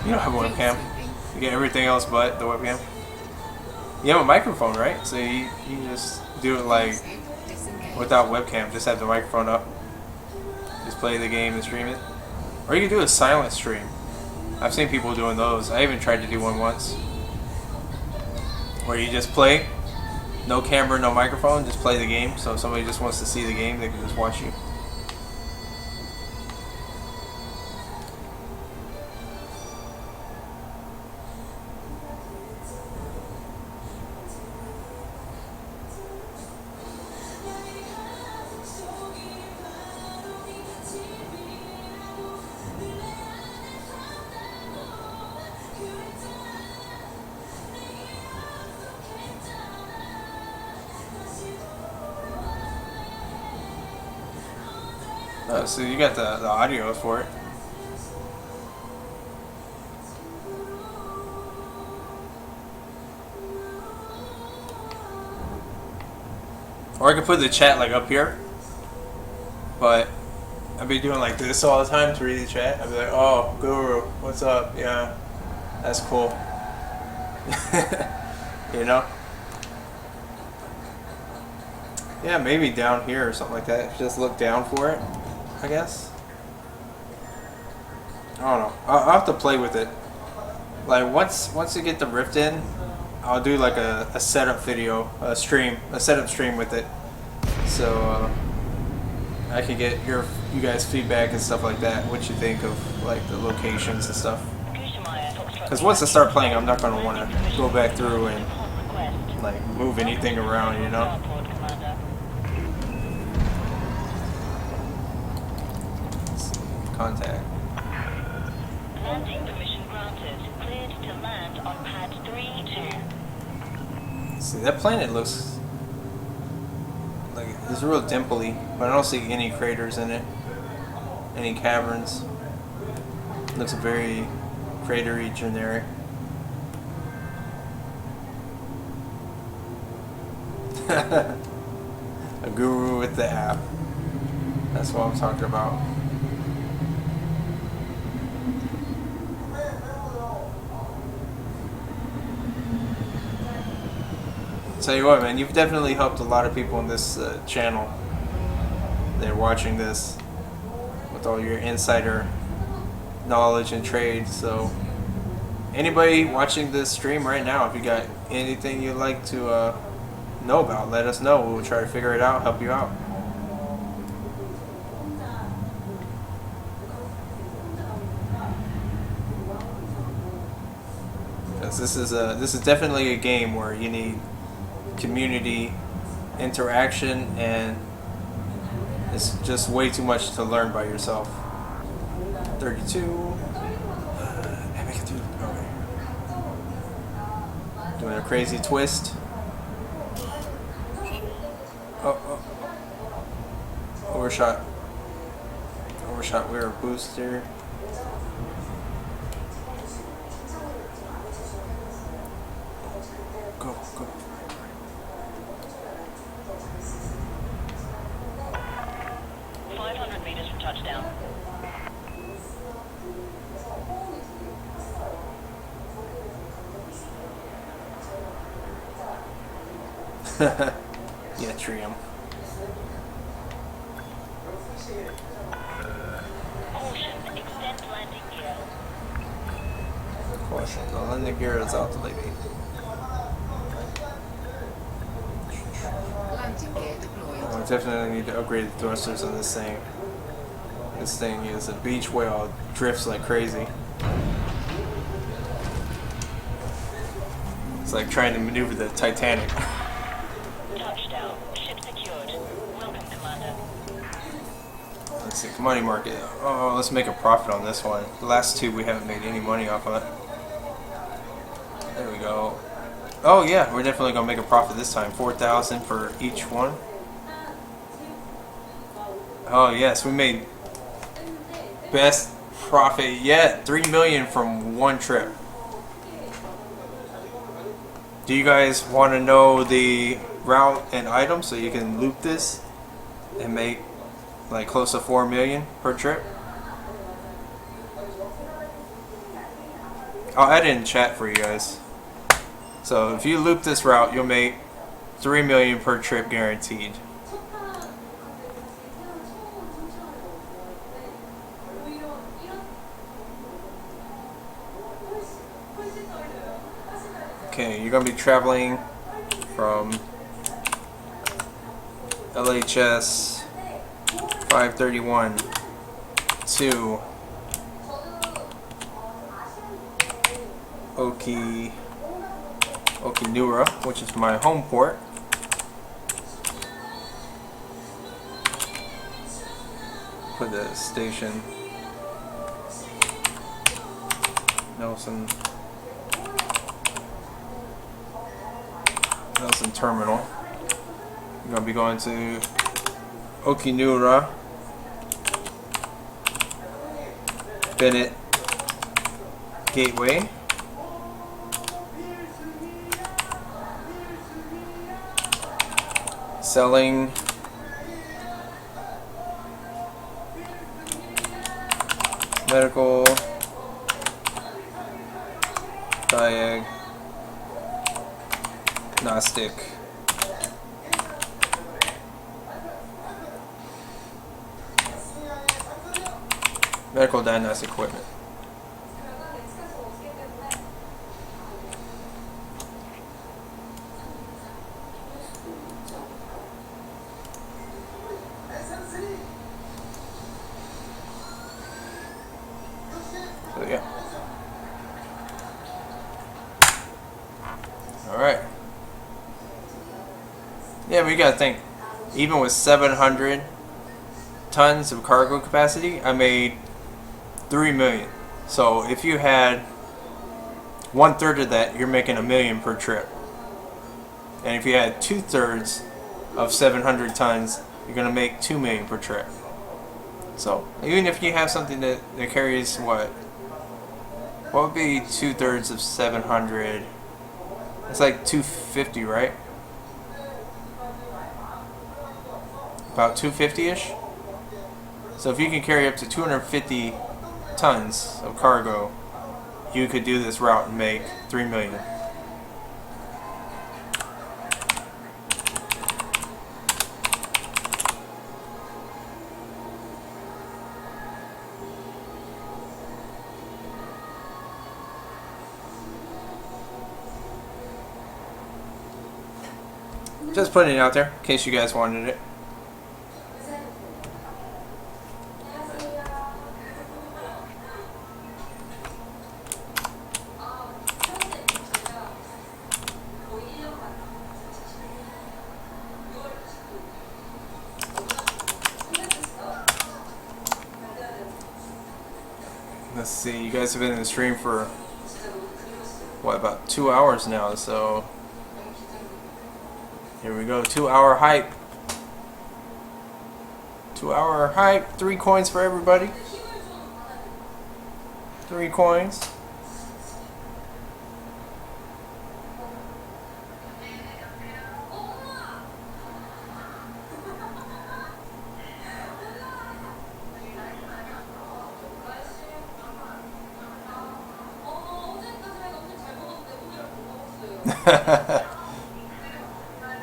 You don't have a webcam. You get everything else but the webcam. You have a microphone, right? So you just do it like without webcam. Just have the microphone up. Just play the game and stream it. Or you can do a silent stream. I've seen people doing those. I even tried to do one once. Where you just play. No camera, no microphone. Just play the game. So if somebody just wants to see the game, they can just watch you. Oh, so you got the audio for it. Or I could put the chat like up here. But I'd be doing like this all the time to read the chat. I'd be like, oh, Guru, what's up? Yeah, that's cool. You know? Yeah, maybe down here or something like that. Just look down for it, I guess. I don't know. I'll have to play with it. Like once you get the Rift in, I'll do like a setup video, a setup stream with it. So I can get you guys' feedback and stuff like that. What you think of like the locations and stuff. Because once I start playing, I'm not gonna want to go back through and like move anything around, you know. Contact. Landing permission granted. See, that planet looks like it's real dimply, but I don't see any craters in it, any caverns. It looks very cratery, generic. A guru with the app. That's what I'm talking about. Tell you what, man, you've definitely helped a lot of people in this channel. They're watching this with all your insider knowledge and trade. So, anybody watching this stream right now, if you got anything you'd like to know about, let us know. We'll try to figure it out, help you out. Because this is definitely a game where you need community interaction, and it's just way too much to learn by yourself. 32. I make it through. Okay. Doing a crazy twist. Oh. Overshot. We're a booster. Go. 500 meters from touchdown. Yeah, Trium. Caution, extend landing gear. Caution, the landing gear is out the lady. Landing gear deployed. I definitely need to upgrade the thrusters on this thing. This thing is a beach whale. It drifts like crazy. It's like trying to maneuver the Titanic. Touchdown. Ship secured. Welcome, Commander. Let's see, commodity market. Oh, let's make a profit on this one. The last two we haven't made any money off of. There we go. Oh yeah, we're definitely gonna make a profit this time. 4,000 for each one. Oh yes, we made best profit yet. 3 million from one trip. Do you guys want to know the route and item so you can loop this and make like close to 4 million per trip? I'll add it in chat for you guys. So if you loop this route, you'll make 3 million per trip guaranteed. Okay, you're gonna be traveling from LHS 531 to Okinura, which is my home port. Put the station Nelson Terminal. We're gonna be going to Okinura, Bennett Gateway. Selling medical diagnostic equipment. So yeah. Alright. Yeah, but you gotta think, even with 700 tons of cargo capacity, I made 3 million. So if you had 1/3 of that, you're making $1 million per trip. And if you had 2/3 of 700 tons, you're gonna make 2 million per trip. So even if you have something that carries what would be 2/3 of 700? It's like 250, right? About 250-ish. So if you can carry up to 250 tons of cargo, you could do this route and make 3 million. Just putting it out there in case you guys wanted it. Let's see, you guys have been in the stream for what, about 2 hours now, so here we go. 2-hour hype. 2-hour hype. 3 coins for everybody. 3 coins.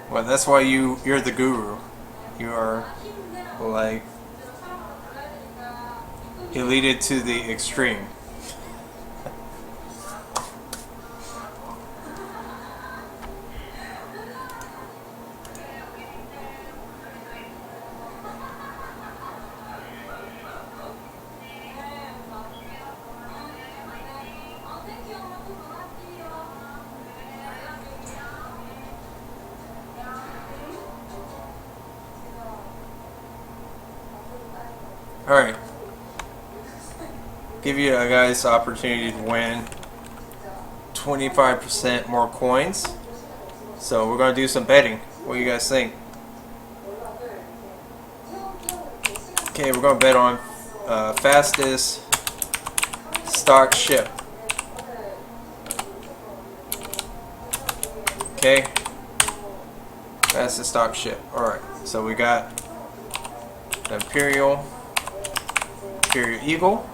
Well, that's why you're the guru. You are like elite to the extreme. Alright. Give you guys the opportunity to win 25% more coins. So we're going to do some betting. What do you guys think? Okay, we're going to bet on fastest stock ship. Okay. Fastest stock ship. Alright. So we got the Imperial Eagle,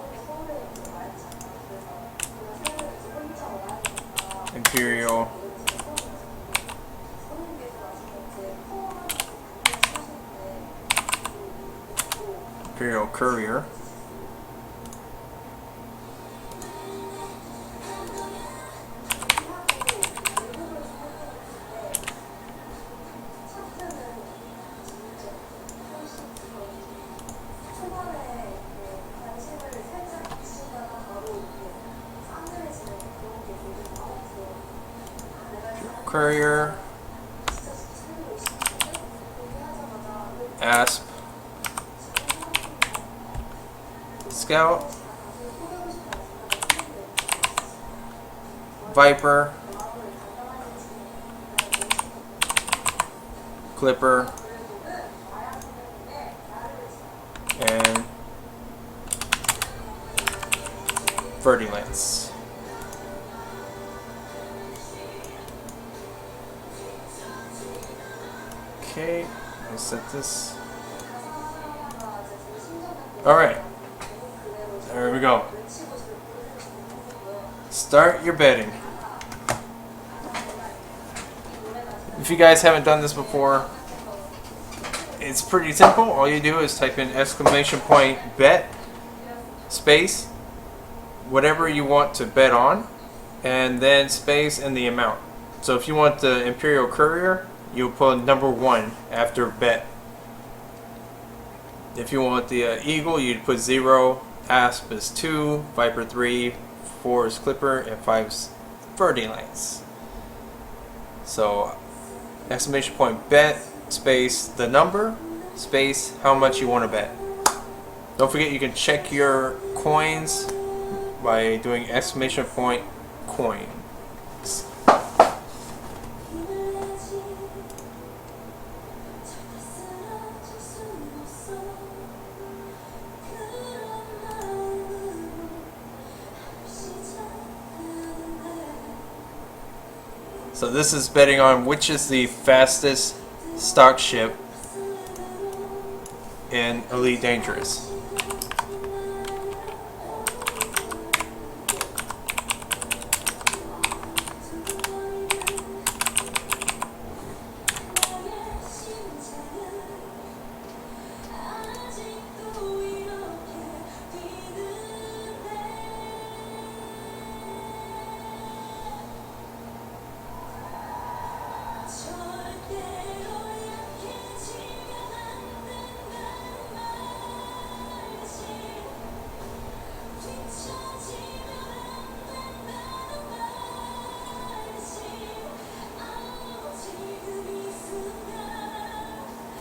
Imperial Courier, Asp, Scout, Viper, Clipper, and Vertilance. Okay, let's set this. Alright, there we go. Start your betting. If you guys haven't done this before, it's pretty simple. All you do is type in !bet space whatever you want to bet on, and then space and the amount. So if you want the Imperial Courier, you'll put number 1 after bet. If you want the Eagle, you'd put 0, Asp is 2, Viper 3, 4 is Clipper, and 5 is Vertilance. So !bet space the number space how much you want to bet. Don't forget you can check your coins by doing !coins. So this is betting on which is the fastest stock ship in Elite Dangerous.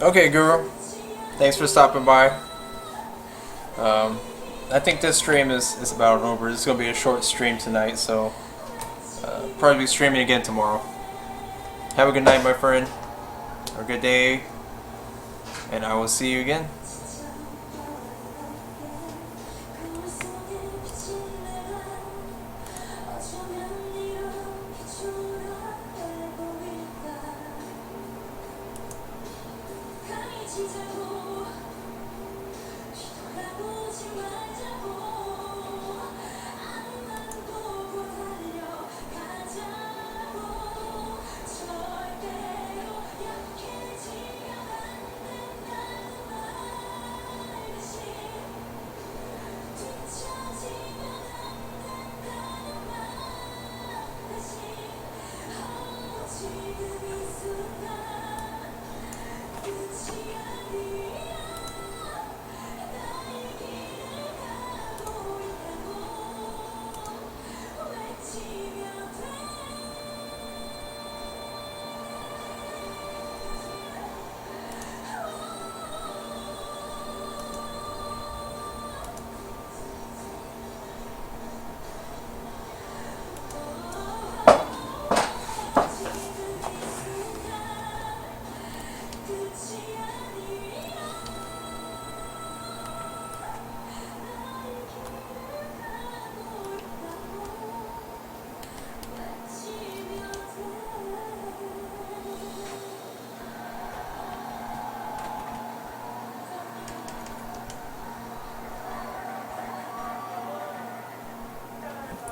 Okay, Guru. Thanks for stopping by. I think this stream is about over. This is going to be a short stream tonight, so probably be streaming again tomorrow. Have a good night, my friend. Or a good day. And I will see you again.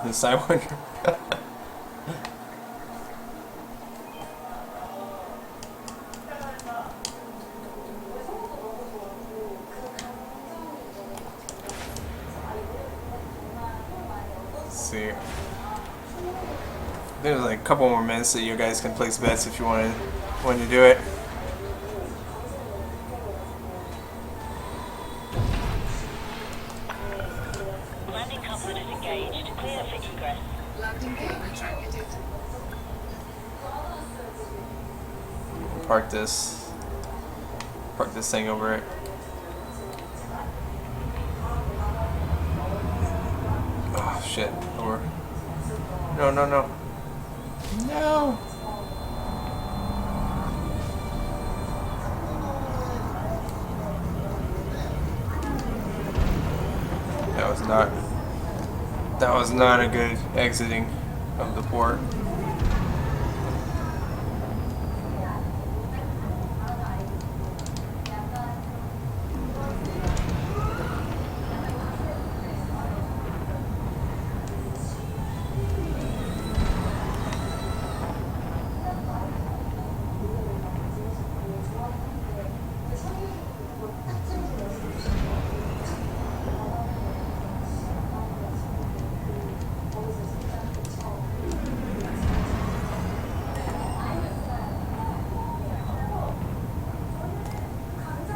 The Sidewinder. Let's see. There's like a couple more minutes that you guys can place bets if you want to do it. Landing coupler disengaged. Clear for egress. Landing gear retracted. Park this thing over it. Oh shit, over. No. No! That was not a good exiting of the port.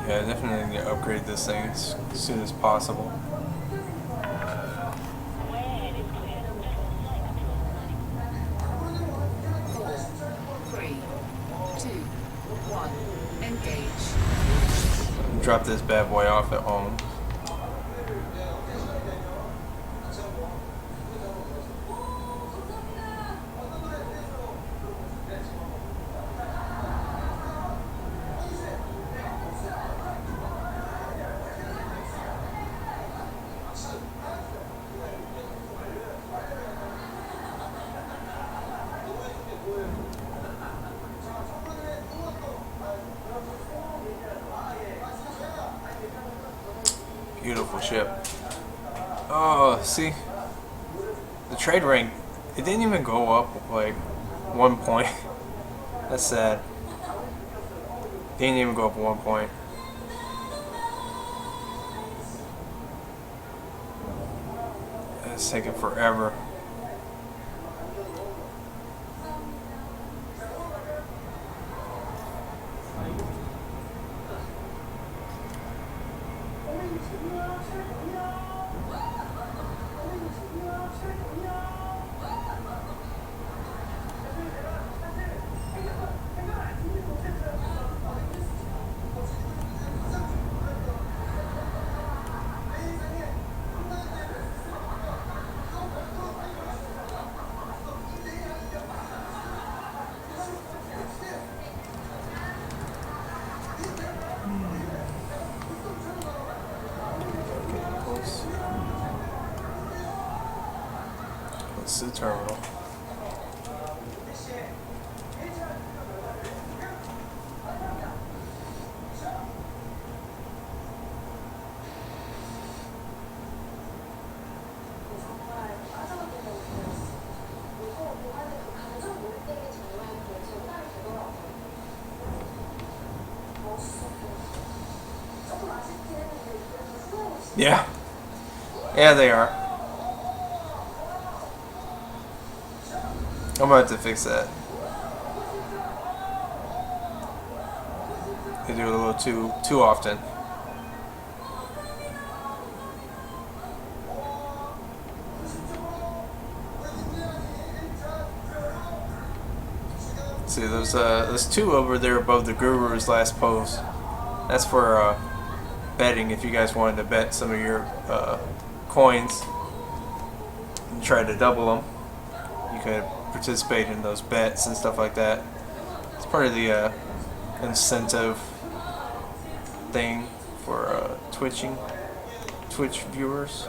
Yeah, I definitely need to upgrade this thing as soon as possible. Warhead is clear. Three, two, one. Engage. Drop this bad boy off at home. ship. Oh, see? The trade rank, it didn't even go up like 1 point. That's sad. Didn't even go up 1 point. It's taking forever. It's the terminal. Yeah. Yeah, they are. I'm about to fix that. They do it a little too often. See, there's two over there above the Guru's last post. That's for betting. If you guys wanted to bet some of your coins and try to double them, you could participate in those bets and stuff like that. It's part of the incentive thing for Twitch viewers.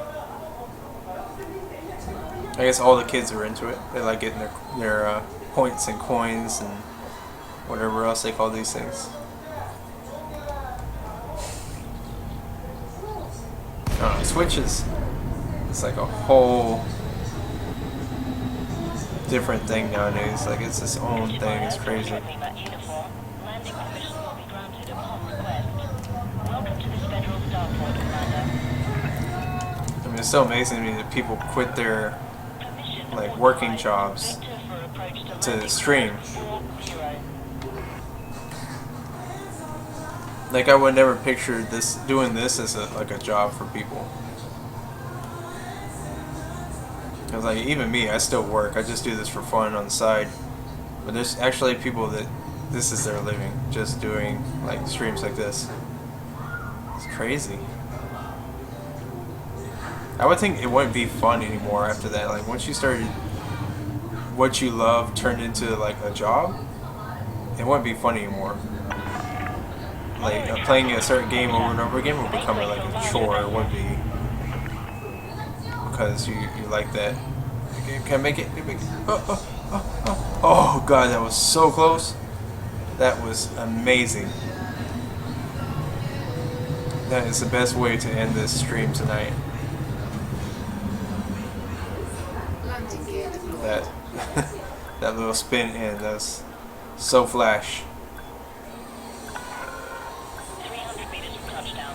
I guess all the kids are into it. They like getting their points and coins and whatever else they call these things. Twitch it's like a whole different thing nowadays. Like it's its own thing. It's crazy. Landing permission will be granted upon request. Welcome to this Federal Starport, Commander. I mean, it's so amazing to me that people quit their like working jobs to stream. Like I would never picture doing this as like a job for people. Cause like even me, I still work. I just do this for fun on the side. But there's actually people that this is their living, just doing like streams like this. It's crazy. I would think it wouldn't be fun anymore after that. Like once you started, what you love turned into like a job, it wouldn't be fun anymore. Like playing a certain game over and over again would become like a chore. It would be because you like that. Can I make it? Oh god, that was so close. That was amazing. That is the best way to end this stream tonight. Landing gear deployed. That that little spin in, that was so flash. 300 meters from touchdown.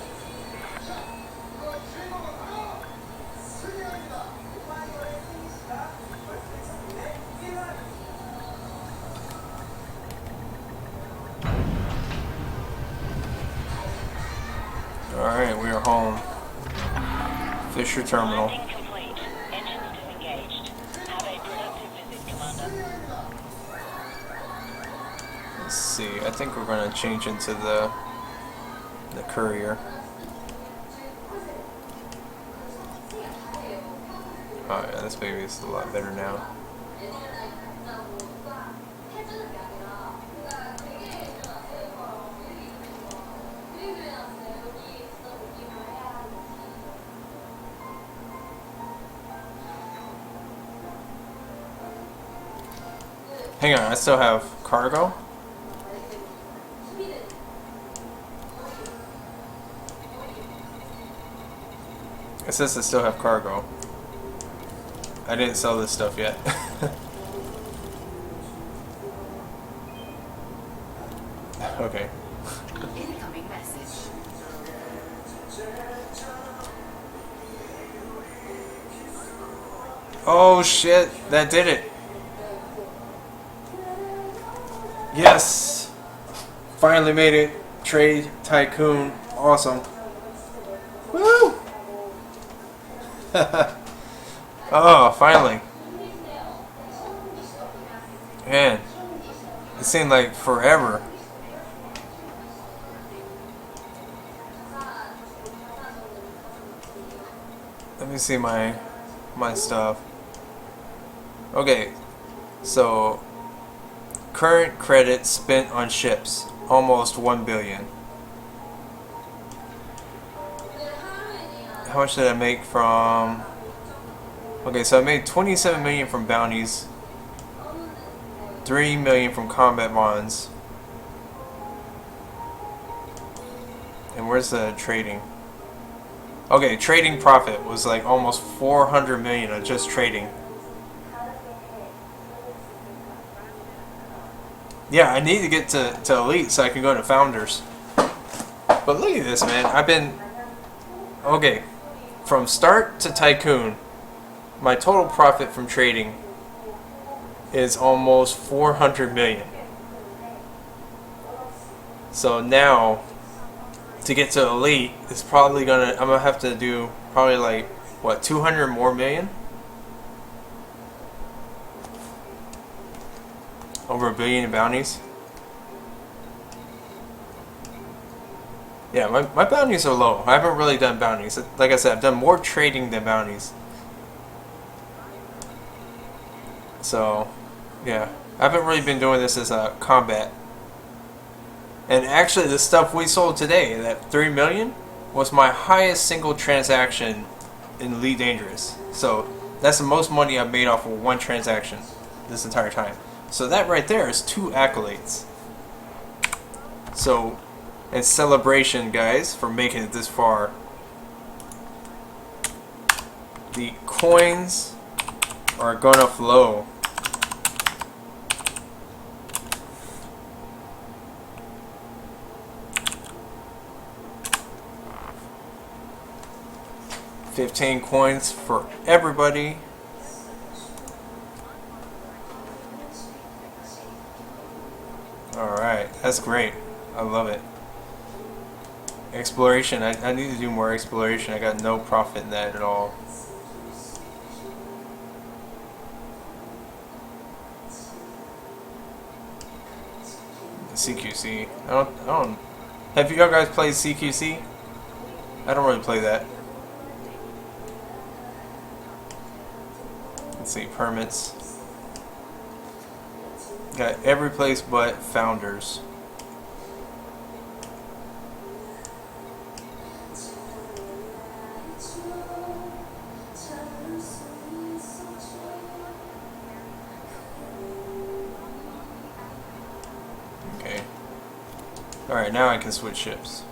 Alright, we are home. Fisher Terminal. Landing complete. Engines disengaged. Have a productive visit, Commander. Let's see, I think we're going to change into the courier. Oh yeah, this baby is a lot better now. Hang on, I still have cargo? It says I still have cargo. I didn't sell this stuff yet. Okay. Incoming message. Oh shit, that did it. Yes! Finally made it. Trade Tycoon. Awesome. Woo! Oh, finally. Man, it seemed like forever. Let me see my stuff. Okay, so current credit spent on ships, almost 1 billion. How much did I make from... Okay, so I made 27 million from bounties, 3 million from combat bonds. And where's the trading? Okay, trading profit was like almost 400 million on just trading. Yeah, I need to get to elite so I can go to founders. But look at this, man. I've been... Okay, from start to tycoon, my total profit from trading is almost 400 million. So now, to get to elite, it's probably gonna... I'm gonna have to do probably like, what, 200 more million? Over 1 billion in bounties. Yeah, my bounties are low. I haven't really done bounties. Like I said, I've done more trading than bounties. So, yeah. I haven't really been doing this as a combat. And actually, the stuff we sold today, that 3 million, was my highest single transaction in Elite Dangerous. So, that's the most money I've made off of one transaction this entire time. So that right there is 2 accolades. So, in celebration, guys, for making it this far, the coins are gonna flow. $15 coins for everybody. Alright, that's great. I love it. Exploration, I need to do more exploration. I got no profit in that at all. CQC. I don't have you guys played CQC? I don't really play that. Let's see, permits. Got every place but founders. Okay. Alright, now I can switch ships.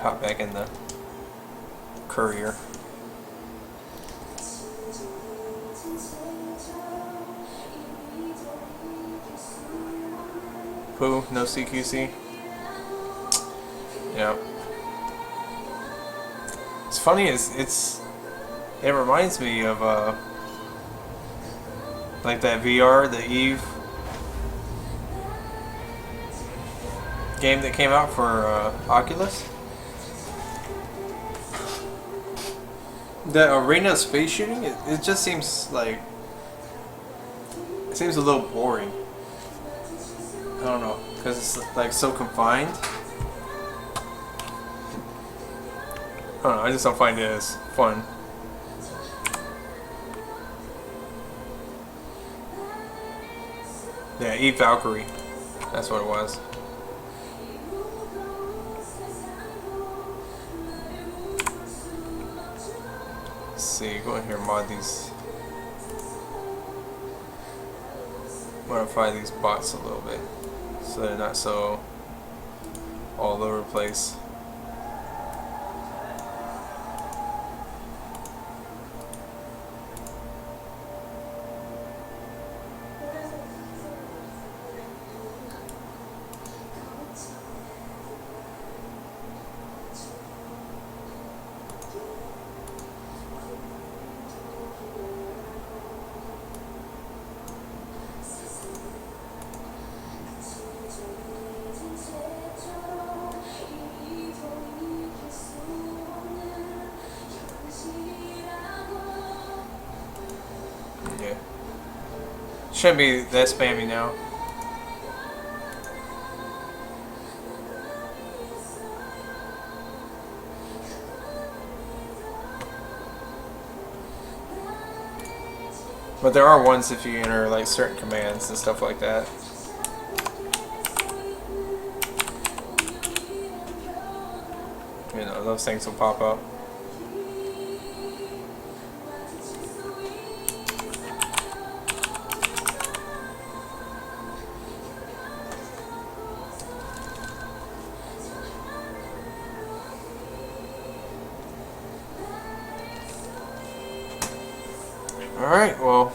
Hop back in the courier. Pooh, no CQC. Yeah. It's funny, it reminds me of like that VR, the Eve game that came out for Oculus. The arena space shooting, it just seems like... It seems a little boring. I don't know, because it's like so confined. I don't know, I just don't find it as fun. Yeah, Eve Valkyrie. That's what it was. Let's see, go in here and mod these. modify these bots a little bit so they're not so all over the place. Yeah. Shouldn't be that spammy now. But there are ones if you enter like certain commands and stuff like that. You know, those things will pop up. Alright, well.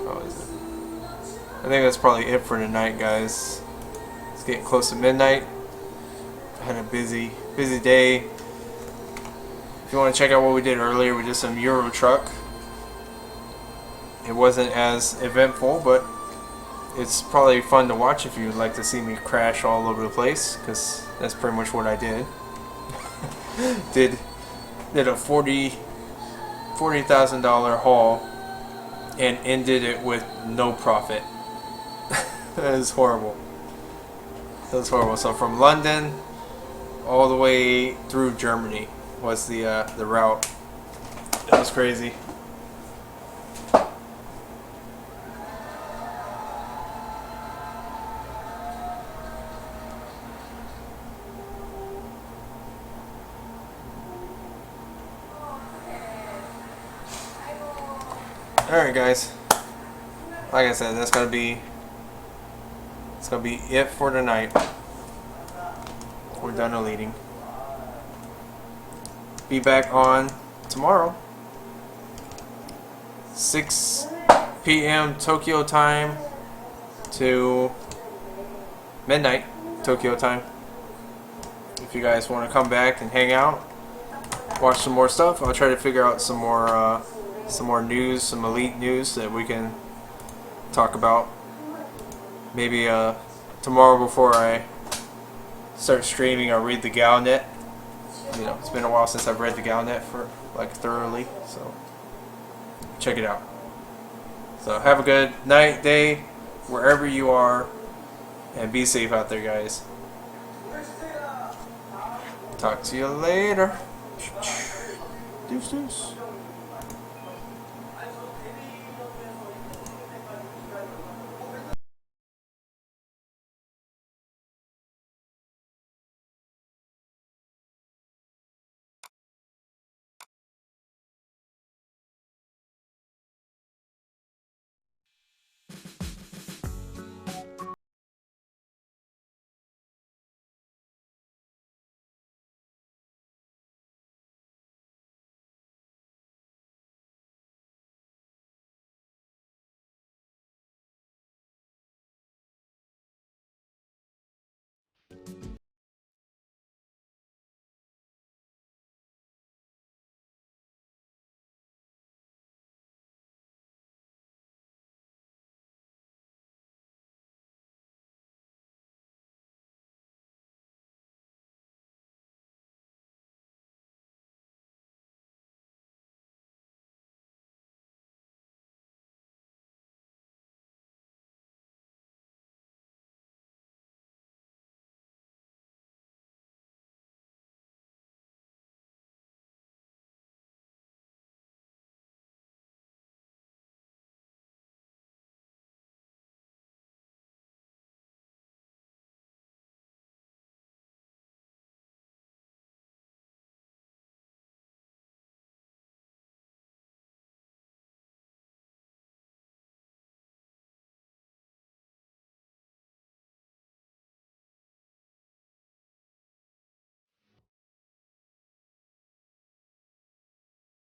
Oh, is it? I think that's probably it for tonight, guys. It's getting close to midnight. I had a busy day. If you want to check out what we did earlier, we did some Euro Truck. It wasn't as eventful, but it's probably fun to watch if you'd like to see me crash all over the place, because that's pretty much what I did. did a $40,000 haul and ended it with no profit. That is horrible. That's horrible. So from London all the way through Germany was the route. That was crazy. Alright guys, like I said, it's gonna be it for tonight. We're done deleting. Be back on tomorrow, 6 p.m. Tokyo time to midnight Tokyo time. If you guys want to come back and hang out, watch some more stuff, I'll try to figure out some more news, some elite news that we can talk about. Maybe tomorrow before I start streaming, I'll read the Galnet. You know, it's been a while since I've read the Galnet for like thoroughly, so check it out. So have a good night, day, wherever you are, and be safe out there, guys. Talk to you later. Deuce, deuce.